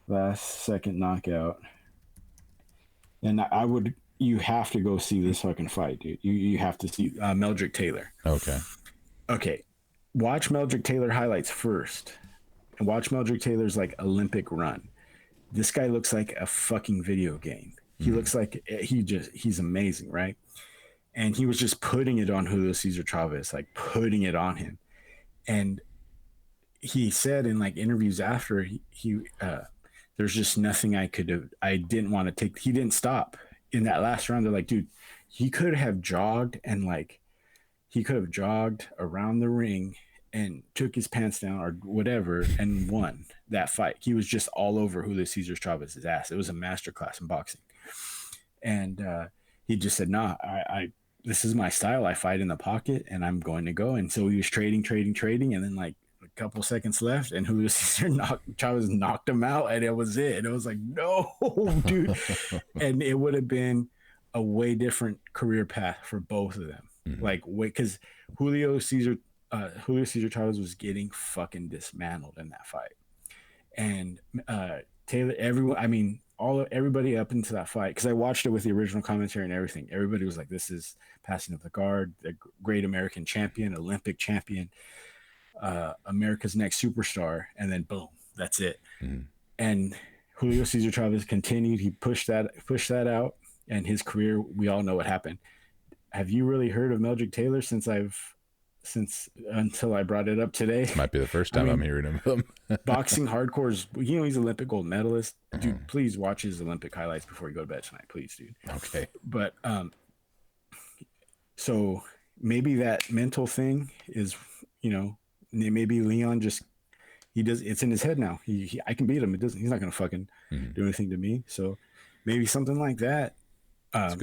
Last second knockout. And you have to go see this fucking fight, dude. You have to see Meldrick Taylor. Okay. Watch Meldrick Taylor highlights first. And watch Meldrick Taylor's Olympic run. This guy looks like a fucking video game. He looks like he's amazing, right? And he was just putting it on Julio Cesar Chavez, putting it on him. And he said in interviews after, he there's just nothing I didn't want to take. He didn't stop in that last round. They're like, dude, he could have jogged around the ring and took his pants down or whatever and won that fight. He was just all over Julio Cesar Chavez's ass. It was a masterclass in boxing. And he just said, nah, this is my style. I fight in the pocket and I'm going to go. And so he was trading. And then a couple seconds left and Julio Cesar Chavez knocked him out, and it was it. And it was like, no, dude. And it would have been a way different career path for both of them. Like, wait, because Julio Cesar Chavez was getting fucking dismantled in that fight, and Taylor, everyone, I mean, everybody up into that fight, because I watched it with the original commentary and everything. Everybody was like, "This is passing of the guard, the great American champion, Olympic champion, America's next superstar," and then boom, that's it. And Julio Cesar Chavez continued. He pushed that out, and his career, we all know what happened. Have you really heard of Meldrick Taylor since until I brought it up today? This might be the first time I'm hearing of him. Boxing hardcore is, he's Olympic gold medalist. Dude, please watch his Olympic highlights before you go to bed tonight, please, dude. Okay. But so maybe that mental thing is, maybe Leon just, it's in his head now. I can beat him. He's not gonna fucking do anything to me. So maybe something like that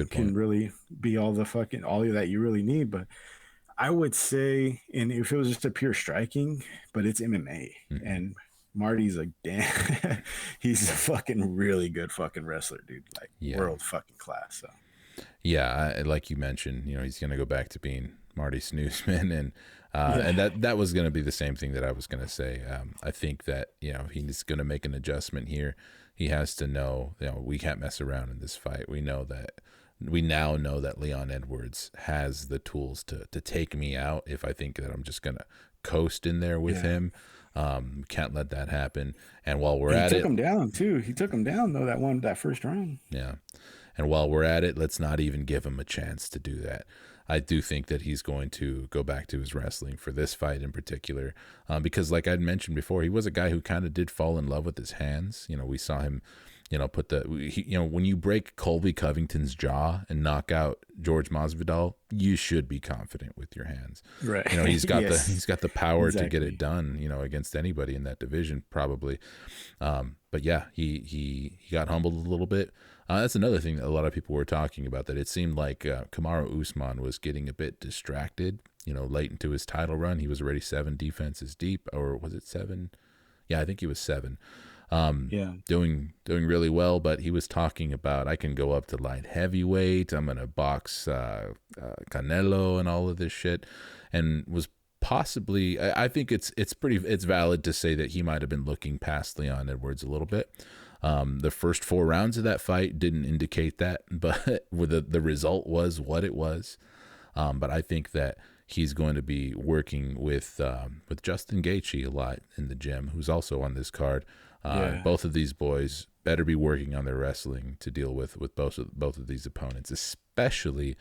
can really be all of that you really need. But I would say, and if it was just a pure striking, but it's MMA, and Marty's like, damn, he's a fucking really good fucking wrestler, dude. Like world fucking class. So yeah, like you mentioned, he's gonna go back to being Marty Snoozman, and that was gonna be the same thing that I was gonna say. I think that he's gonna make an adjustment here. He has to know, we can't mess around in this fight. We now know that Leon Edwards has the tools to take me out if I think that I'm just gonna coast in there with him. Can't let that happen. And while we're at it, he took him down too. He took him down though, that first round. Yeah. And while we're at it, let's not even give him a chance to do that. I do think that he's going to go back to his wrestling for this fight in particular, because like I'd mentioned before, he was a guy who kind of did fall in love with his hands. We saw him, when you break Colby Covington's jaw and knock out George Masvidal, you should be confident with your hands. Right. He's got the power to get it done, against anybody in that division probably. But yeah, he got humbled a little bit. That's another thing that a lot of people were talking about, that it seemed like Kamaru Usman was getting a bit distracted, late into his title run. He was already 7 defenses deep, or was it 7? Yeah, I think he was 7. Doing really well, but he was talking about, I can go up to light heavyweight, I'm gonna box Canelo and all of this shit, and was possibly, I think it's valid to say that he might have been looking past Leon Edwards a little bit. The first 4 rounds of that fight didn't indicate that, but the result was what it was. But I think that he's going to be working with Justin Gaethje a lot in the gym, who's also on this card. Both of these boys better be working on their wrestling to deal with both of these opponents, especially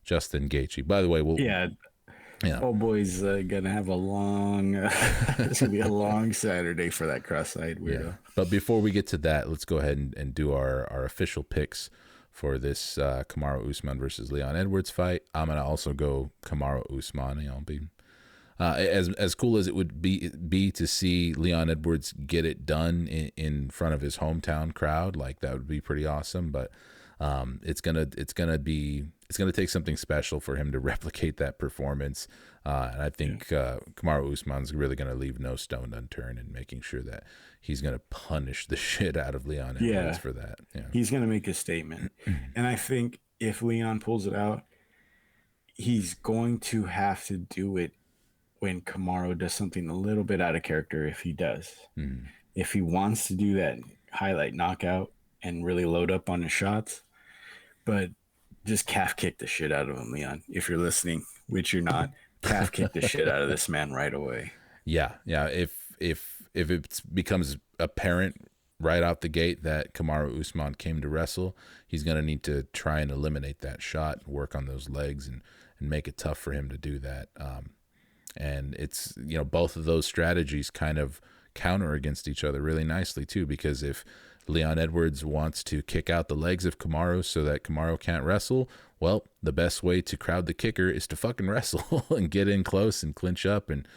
Justin Gaethje. By the way, old boy's gonna have a long it's gonna be a long Saturday for that cross-eyed weirdo. Yeah. But before we get to that, let's go ahead and do our official picks for this Kamaru Usman versus Leon Edwards fight. I'm gonna also go Kamaru Usman. I'll be as cool as it would be to see Leon Edwards get it done in front of his hometown crowd. Like, that would be pretty awesome. But it's gonna take something special for him to replicate that performance. And I think Kamaru Usman's really gonna leave no stone unturned in making sure that he's gonna punish the shit out of Leon Edwards for that. Yeah. He's gonna make a statement. And I think if Leon pulls it out, he's going to have to do it when Kamaru does something a little bit out of character. If he does, if he wants to do that highlight knockout and really load up on his shots, but just calf kick the shit out of him, Leon. If you're listening, which you're not, calf kick the shit out of this man right away. Yeah. If it becomes apparent right out the gate that Kamaru Usman came to wrestle, he's going to need to try and eliminate that shot, work on those legs, and make it tough for him to do that. And it's, both of those strategies kind of counter against each other really nicely too, because if Leon Edwards wants to kick out the legs of Kamaru so that Kamaru can't wrestle, well, the best way to crowd the kicker is to fucking wrestle and get in close and clinch up and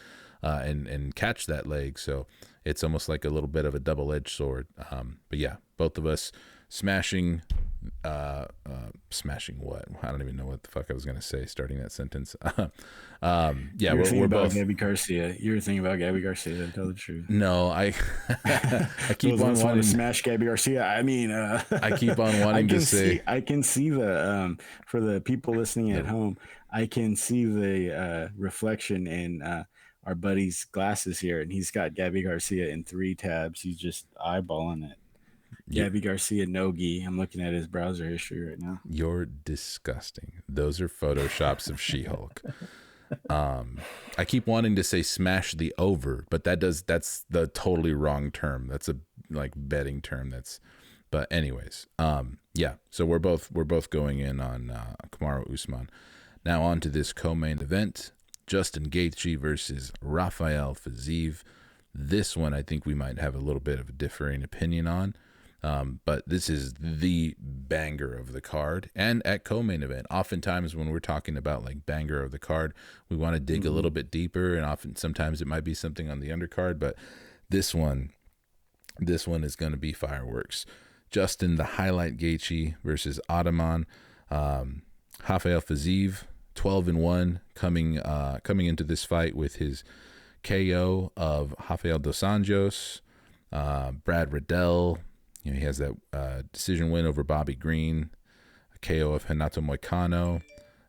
catch that leg. So it's almost like a little bit of a double-edged sword. But yeah, both of us smashing smashing what? I don't even know what the fuck I was gonna say starting that sentence. Yeah, we're both Gabby Garcia. You're thinking about Gabby Garcia. Tell the truth. No, I keep on wanting to smash Gabby Garcia. I mean, I keep on wanting to say. I can see the for the people listening at home. I can see the reflection in our buddy's glasses here, and he's got Gabby Garcia in 3 tabs. He's just eyeballing it. Gabby Garcia Nogi. I'm looking at his browser history right now. You're disgusting. Those are photoshops of She-Hulk. I keep wanting to say smash the over, but that's the totally wrong term. That's a like betting term. But anyways, yeah. So we're both going in on Kamaru Usman. Now on to this co-main event: Justin Gaethje versus Rafael Fiziev. This one I think we might have a little bit of a differing opinion on. But this is the banger of the card. And at co-main event, oftentimes when we're talking about like banger of the card, we want to dig a little bit deeper, and sometimes it might be something on the undercard, but this one is going to be fireworks. Justin, the highlight Gaethje versus Ataman. Rafael Fiziev, 12-1, coming into this fight with his KO of Rafael dos Anjos, Brad Riddell. He has that decision win over Bobby Green, a KO of Renato Moicano,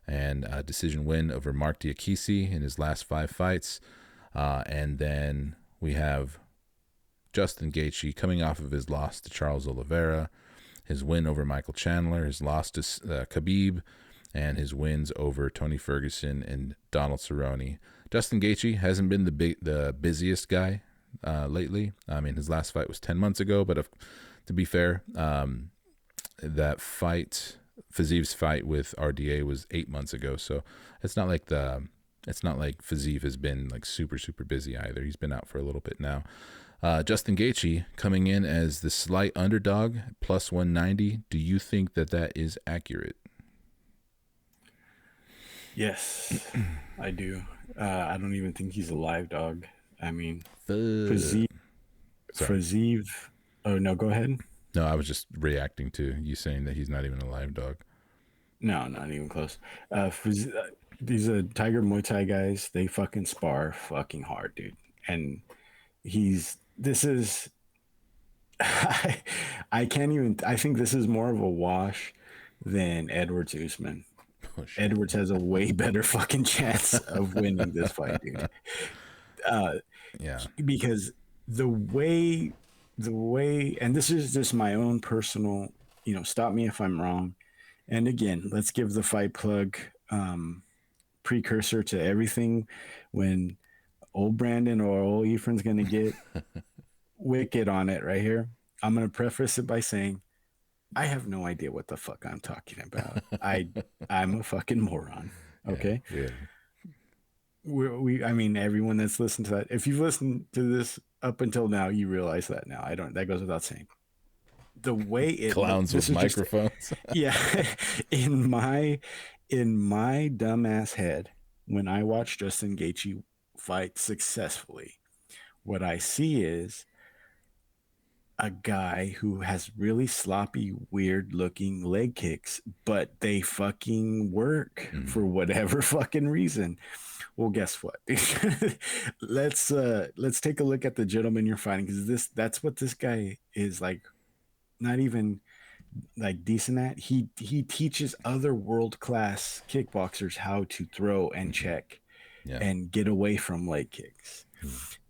and a decision win over Mark Diakisi in his last 5 fights. And then we have Justin Gaethje coming off of his loss to Charles Oliveira, his win over Michael Chandler, his loss to Khabib, and his wins over Tony Ferguson and Donald Cerrone. Justin Gaethje hasn't been the busiest guy lately. I mean, his last fight was 10 months ago, but to be fair, that fight, Fiziev's fight with RDA was 8 months ago. So it's not like Fiziev has been like super, super busy either. He's been out for a little bit now. Justin Gaethje coming in as the slight underdog, plus 190. Do you think that is accurate? Yes, I do. I don't even think he's a live dog. I mean, Fiziev. Oh, no, go ahead. No, I was just reacting to you saying that he's not even a live dog. No, not even close. These Tiger Muay Thai guys, they fucking spar fucking hard, dude. And I can't even, I think this is more of a wash than Edwards Usman. Oh, Edwards has a way better fucking chance of winning this fight, dude. Yeah. Because the way, and this is just my own personal, stop me if I'm wrong. And again, let's give the fight plug precursor to everything. When old Brandon or old Ephraim's going to get wicked on it right here, I'm going to preface it by saying, I have no idea what the fuck I'm talking about. I'm a fucking moron. Okay. Yeah. I mean, everyone that's listened to that, if you've listened to this up until now, you realize that now. That goes without saying. The way clowns with microphones. Yeah. In my dumbass head, when I watch Justin Gaethje fight successfully, what I see is a guy who has really sloppy, weird looking leg kicks, but they fucking work for whatever fucking reason. Well, guess what? Let's take a look at the gentleman you're fighting, because that's what this guy is like. Not even like decent at. He teaches other world-class kickboxers how to throw and check and get away from leg kicks.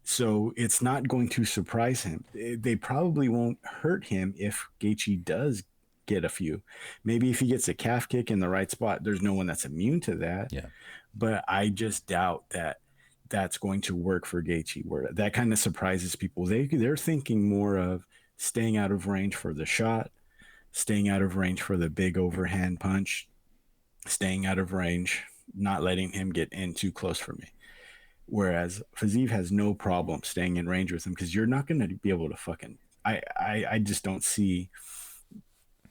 So it's not going to surprise him. They probably won't hurt him if Gaethje does get a few. Maybe if he gets a calf kick in the right spot, there's no one that's immune to that. Yeah. But I just doubt that that's going to work for Gaethje. Where that kind of surprises people. They're thinking more of staying out of range for the shot, staying out of range for the big overhand punch, staying out of range, not letting him get in too close for me. Whereas Fiziev has no problem staying in range with him, because you're not going to be able to fucking. I just don't see.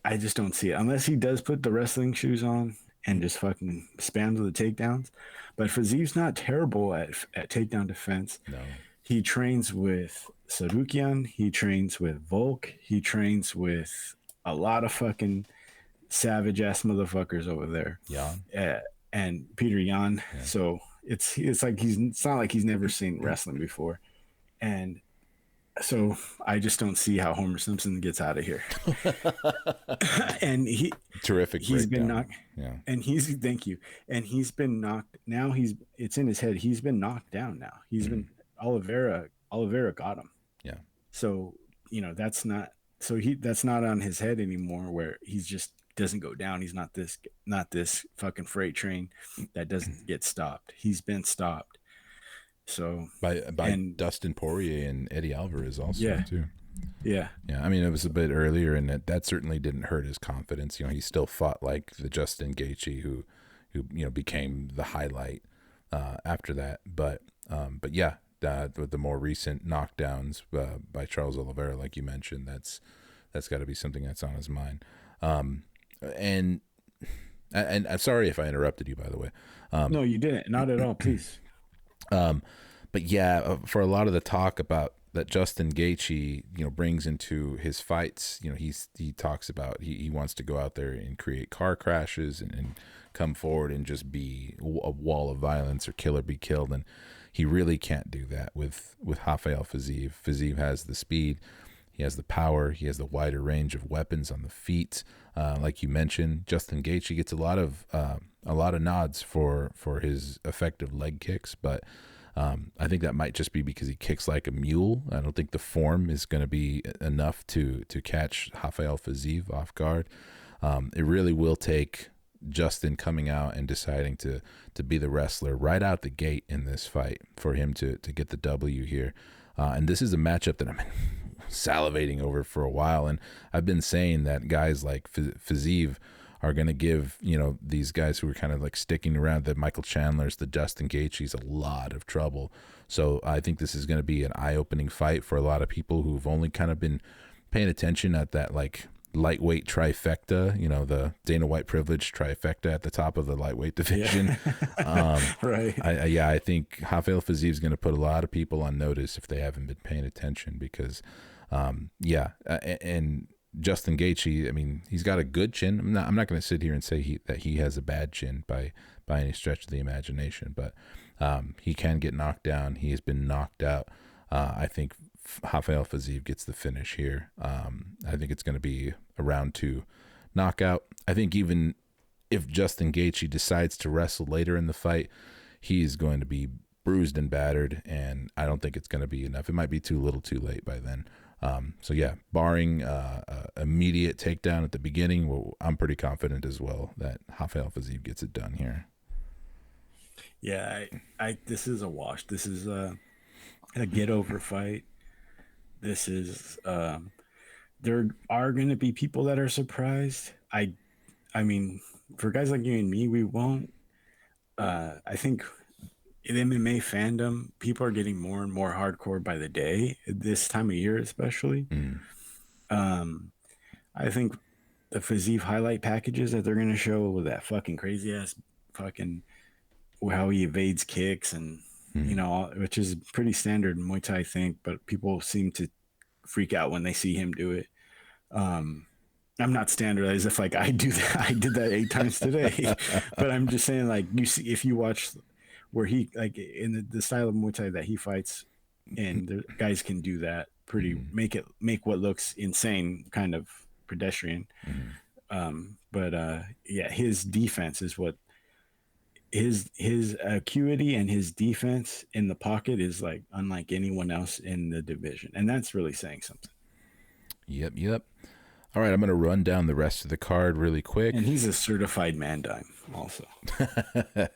I just don't see it unless he does put the wrestling shoes on and just fucking spams the takedowns. But Fiziev's not terrible at takedown defense. No. He trains with Sarukian. He trains with Volk. He trains with a lot of fucking savage ass motherfuckers over there. Jan. And Peter Yan. Yeah. So it's like it's not like he's never seen wrestling before. And so I just don't see how Homer Simpson gets out of here. And he's been knocked. Yeah. And thank you. And he's been knocked. Now it's in his head. He's been knocked down now. He's been Oliveira got him. Yeah. So, that's not on his head anymore, where he's just doesn't go down. He's not this fucking freight train that doesn't get stopped. He's been stopped. So by Dustin Poirier and Eddie Alvarez also too. Yeah. I mean, it was a bit earlier, and that certainly didn't hurt his confidence. He still fought like the Justin Gaethje who became the highlight after that. But yeah, with the more recent knockdowns by Charles Oliveira, like you mentioned, that's got to be something that's on his mind. And I'm sorry if I interrupted you, by the way. No, you didn't. Not at all. Please. But yeah, for a lot of the talk about that Justin Gaethje, brings into his fights, he talks about he wants to go out there and create car crashes and come forward and just be a wall of violence or kill or be killed, and he really can't do that with Rafael Fiziev. Fiziev has the speed, he has the power, he has the wider range of weapons on the feet. Like you mentioned, Justin Gaethje gets a lot of nods for his effective leg kicks, but I think that might just be because he kicks like a mule. I don't think the form is going to be enough to catch Rafael Fiziev off guard. It really will take Justin coming out and deciding to be the wrestler right out the gate in this fight for him to get the W here. And this is a matchup that I've been salivating over for a while, and I've been saying that guys like Fiziev are going to give, these guys who are kind of like sticking around, the Michael Chandlers, the Justin Gaethjes, a lot of trouble. So I think this is going to be an eye-opening fight for a lot of people who've only kind of been paying attention at that like lightweight trifecta, the Dana White privilege trifecta at the top of the lightweight division. Right. I think Rafael Fiziev is going to put a lot of people on notice if they haven't been paying attention because, and Justin Gaethje, I mean, he's got a good chin. I'm not going to sit here and say that he has a bad chin by any stretch of the imagination, but he can get knocked down. He has been knocked out. I think Rafael Fiziev gets the finish here. I think it's going to be a round 2 knockout. I think even if Justin Gaethje decides to wrestle later in the fight, he's going to be bruised and battered, and I don't think it's going to be enough. It might be too little too late by then. So yeah, barring immediate takedown at the beginning, I'm pretty confident as well that Rafael Fiziev gets it done here. Yeah, this is a wash. This is a get over fight. This is there are going to be people that are surprised. I mean, for guys like you and me, we won't. I think in MMA fandom, people are getting more and more hardcore by the day, this time of year especially. I think the Fiziev highlight packages that they're going to show with that fucking crazy ass fucking how he evades kicks and which is pretty standard in Muay Thai, I think, but people seem to freak out when they see him do it. I'm not standardized if like I do that. I did that 8 times today, but I'm just saying, like, you see, if you watch where he, like, in the style of Muay Thai that he fights, and the guys can do that pretty, make what looks insane kind of pedestrian. Yeah, his defense is what his acuity and his defense in the pocket is like unlike anyone else in the division, and that's really saying something. Yep. All right, I'm going to run down the rest of the card really quick. And he's a certified man dime also.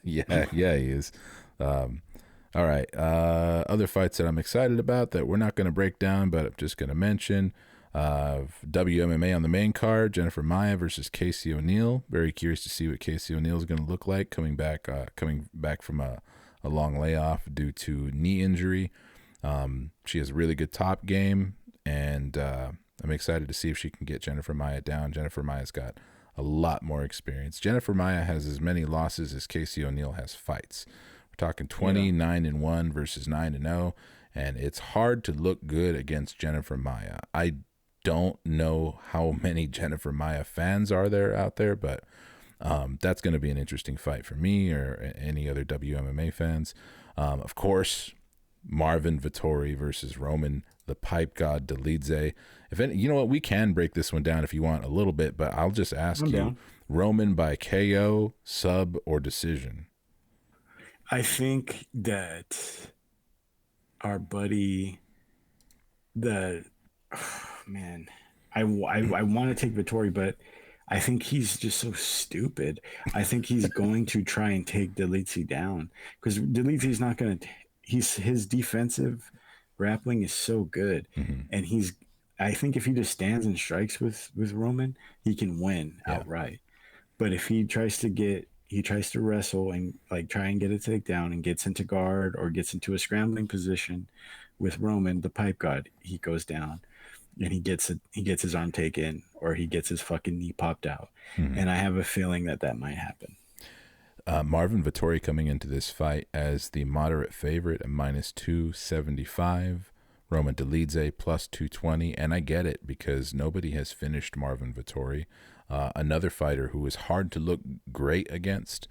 yeah, he is. All right, other fights that I'm excited about that we're not going to break down, but I'm just going to mention. WMMA on the main card, Jennifer Maia versus Casey O'Neill. Very curious to see what Casey O'Neill is going to look like coming back from a long layoff due to knee injury. She has a really good top game, and I'm excited to see if she can get Jennifer Maia down. Jennifer Maia's got a lot more experience. Jennifer Maia has as many losses as Casey O'Neill has fights. We're talking 29-1 versus 9-0, and it's hard to look good against Jennifer Maia. I don't know how many Jennifer Maia fans are there out there, but that's going to be an interesting fight for me or any other WMMA fans. Of course, Marvin Vettori versus Roman the Pipe God Dolidze. If any, you know what, we can break this one down if you want a little bit, but I'll just ask you, down. Roman by KO, sub, or decision? I think that our buddy, man, I want to take Vettori, but I think he's just so stupid. I think he's going to try and take Dolidze down because Dolidze's not going to. His defensive grappling is so good, and I think if he just stands and strikes with Roman, he can win outright. But if he tries to wrestle and like try and get a takedown and gets into guard or gets into a scrambling position with Roman, the Pipe God, he goes down and he gets his arm taken or he gets his fucking knee popped out. And I have a feeling that might happen. Marvin Vettori coming into this fight as the moderate favorite at -275. Roman Dolidze +220, and I get it because nobody has finished Marvin Vettori. Another fighter who is hard to look great against.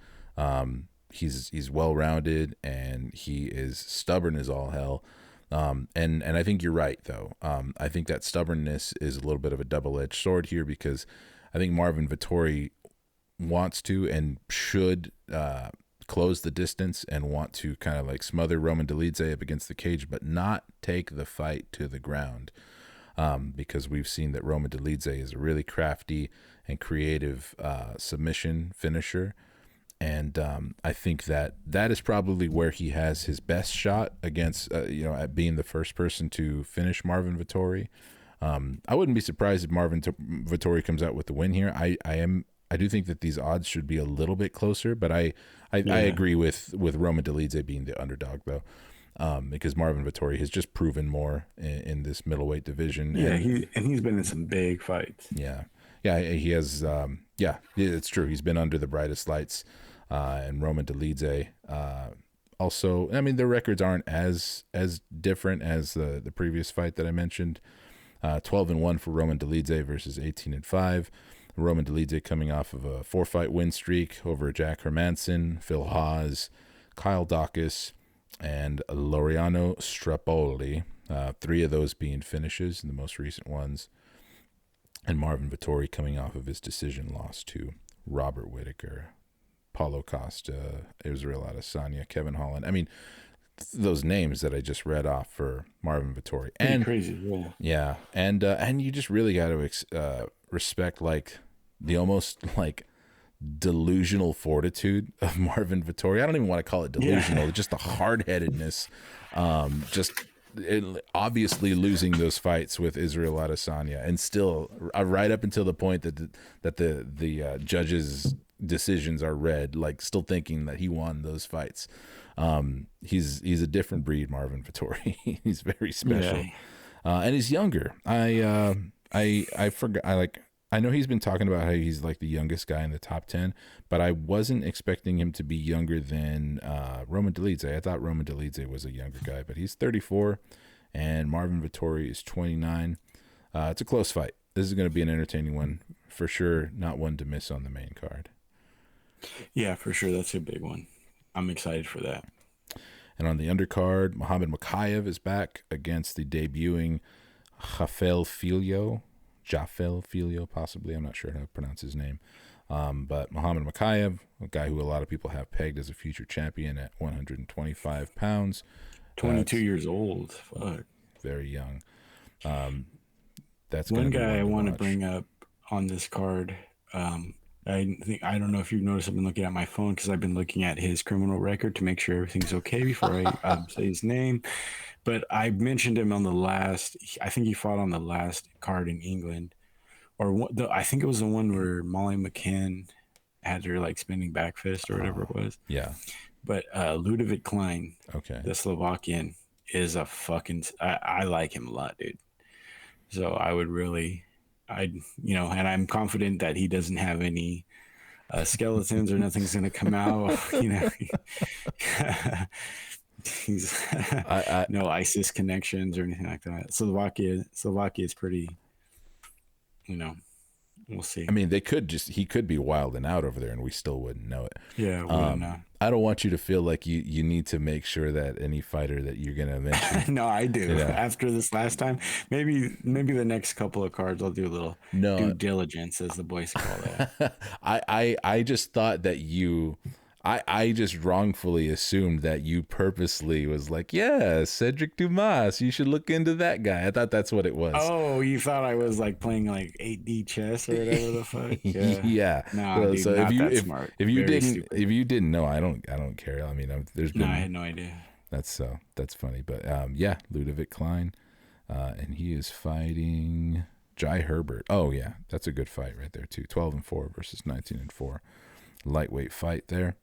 He's well-rounded and he is stubborn as all hell. And I think you're right though. I think that stubbornness is a little bit of a double-edged sword here because I think Marvin Vettori wants to and should close the distance and want to kind of like smother Roman Dolidze up against the cage, but not take the fight to the ground. Because we've seen that Roman Dolidze is a really crafty and creative submission finisher. And I think that is probably where he has his best shot against, at being the first person to finish Marvin Vettori. I wouldn't be surprised if Marvin Vettori comes out with the win here. I do think that these odds should be a little bit closer, but I agree with Roman Dolidze being the underdog though. Because Marvin Vettori has just proven more in this middleweight division. Yeah, he's been in some big fights. Yeah, he has. It's true. He's been under the brightest lights, and Roman Dolidze. Also, I mean, their records aren't as different as the previous fight that I mentioned. 12-1 for Roman Dolidze versus 18-5. Roman Dolidze coming off of a 4-fight win streak over Jack Hermanson, Phil Hawes, Kyle Dawkins, and Laureano Strapoli, 3 of those being finishes in the most recent ones. And Marvin Vettori coming off of his decision loss to Robert Whittaker, Paulo Costa, Israel Adesanya, Kevin Holland. I mean, those names that I just read off for Marvin Vettori. And crazy, yeah. And you just really got to respect like the almost like delusional fortitude of Marvin Vettori. I don't even want to call it delusional, just the hard-headedness. Obviously losing those fights with Israel Adesanya, and still right up until the point that the judges' decisions are read, like still thinking that he won those fights. He's a different breed, Marvin Vettori. He's very special, and he's younger. I forgot. I know he's been talking about how he's like the youngest guy in the top 10, but I wasn't expecting him to be younger than Roman Dolidze. I thought Roman Dolidze was a younger guy, but he's 34, and Marvin Vettori is 29. It's a close fight. This is going to be an entertaining one for sure. Not one to miss on the main card. Yeah, for sure. That's a big one. I'm excited for that. And on the undercard, Muhammad Mokaev is back against the debuting Jafel Filio, possibly. I'm not sure how to pronounce his name. But Muhammad Mokaev, a guy who a lot of people have pegged as a future champion at 125 pounds. 22 years old. Fuck. Very young. That's one guy I want to bring up on this card. I don't know if you've noticed, I've been looking at my phone because I've been looking at his criminal record to make sure everything's okay before I say his name. But I mentioned him on I think he fought on the last card in England, I think it was the one where Molly McCann had her like spinning back fist or whatever it was. Yeah. But Ludovic Klein, okay, the Slovakian, is a fucking. I like him a lot, dude. So I would really, and I'm confident that he doesn't have any skeletons or nothing's gonna come out. He's no ISIS connections or anything like that. Slovakia is pretty we'll see. I mean, he could be wilding out over there and we still wouldn't know it. Yeah, we wouldn't know. I don't want you to feel like you need to make sure that any fighter that you're going to mention. No, I do. After this last time, maybe the next couple of cards I'll do a little due diligence, as the boys call it. I just thought that I just wrongfully assumed that you purposely was like, yeah, Cedric Dumas, you should look into that guy. I thought that's what it was. Oh, you thought I was like playing like 8D chess or whatever the fuck? Yeah. No, dude, so not that smart. If you didn't know, I don't care. I mean, I had no idea. That's funny, but yeah, Ludovic Klein, and he is fighting Jai Herbert. Oh yeah, that's a good fight right there too. 12-4 versus 19-4. Lightweight fight there.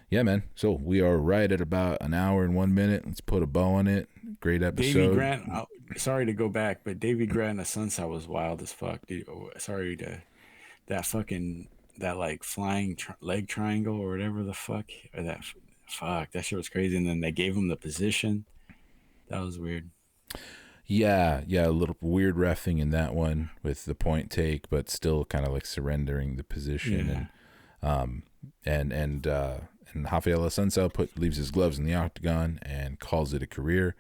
Yeah, man. So we are right at about an hour and 1 minute. Let's put a bow on it. Great episode. Davey Grant, sorry to go back, but Davey Grant and Sunset was wild as fuck. Sorry to that like flying leg triangle or whatever the fuck, or that shit was crazy. And then they gave him the position. That was weird. Yeah, a little weird reffing in that one with the point take, but still kind of like surrendering the position. And Rafael Assunção leaves his gloves in the octagon and calls it a career.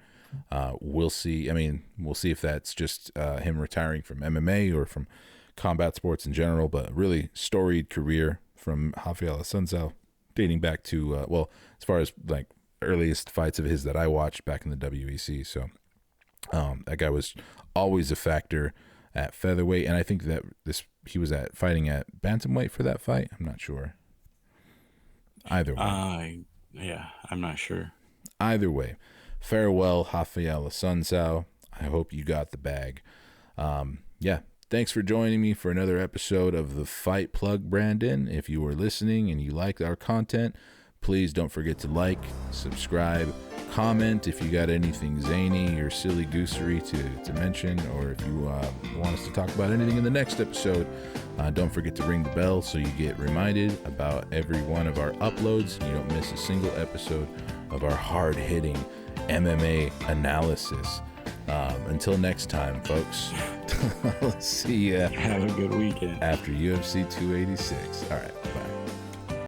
We'll see. I mean, we'll see if that's just him retiring from MMA or from combat sports in general, but really storied career from Rafael Assunção, dating back to, as far as like earliest fights of his that I watched back in the WEC. So that guy was always a factor at featherweight, and I think that he was fighting at bantamweight for that fight. I'm not sure. Either way. Yeah, I'm not sure. Either way, farewell, Rafael Assunção. I hope you got the bag. Yeah, thanks for joining me for another episode of The Fight Plug, Brandon. If you were listening and you liked our content, please don't forget to like, subscribe, comment if you got anything zany or silly goosery to mention, or if you want us to talk about anything in the next episode. Don't forget to ring the bell so you get reminded about every one of our uploads and you don't miss a single episode of our hard-hitting MMA analysis. Until next time, folks. I'll see ya. Have a good weekend. After UFC 286. All right, bye.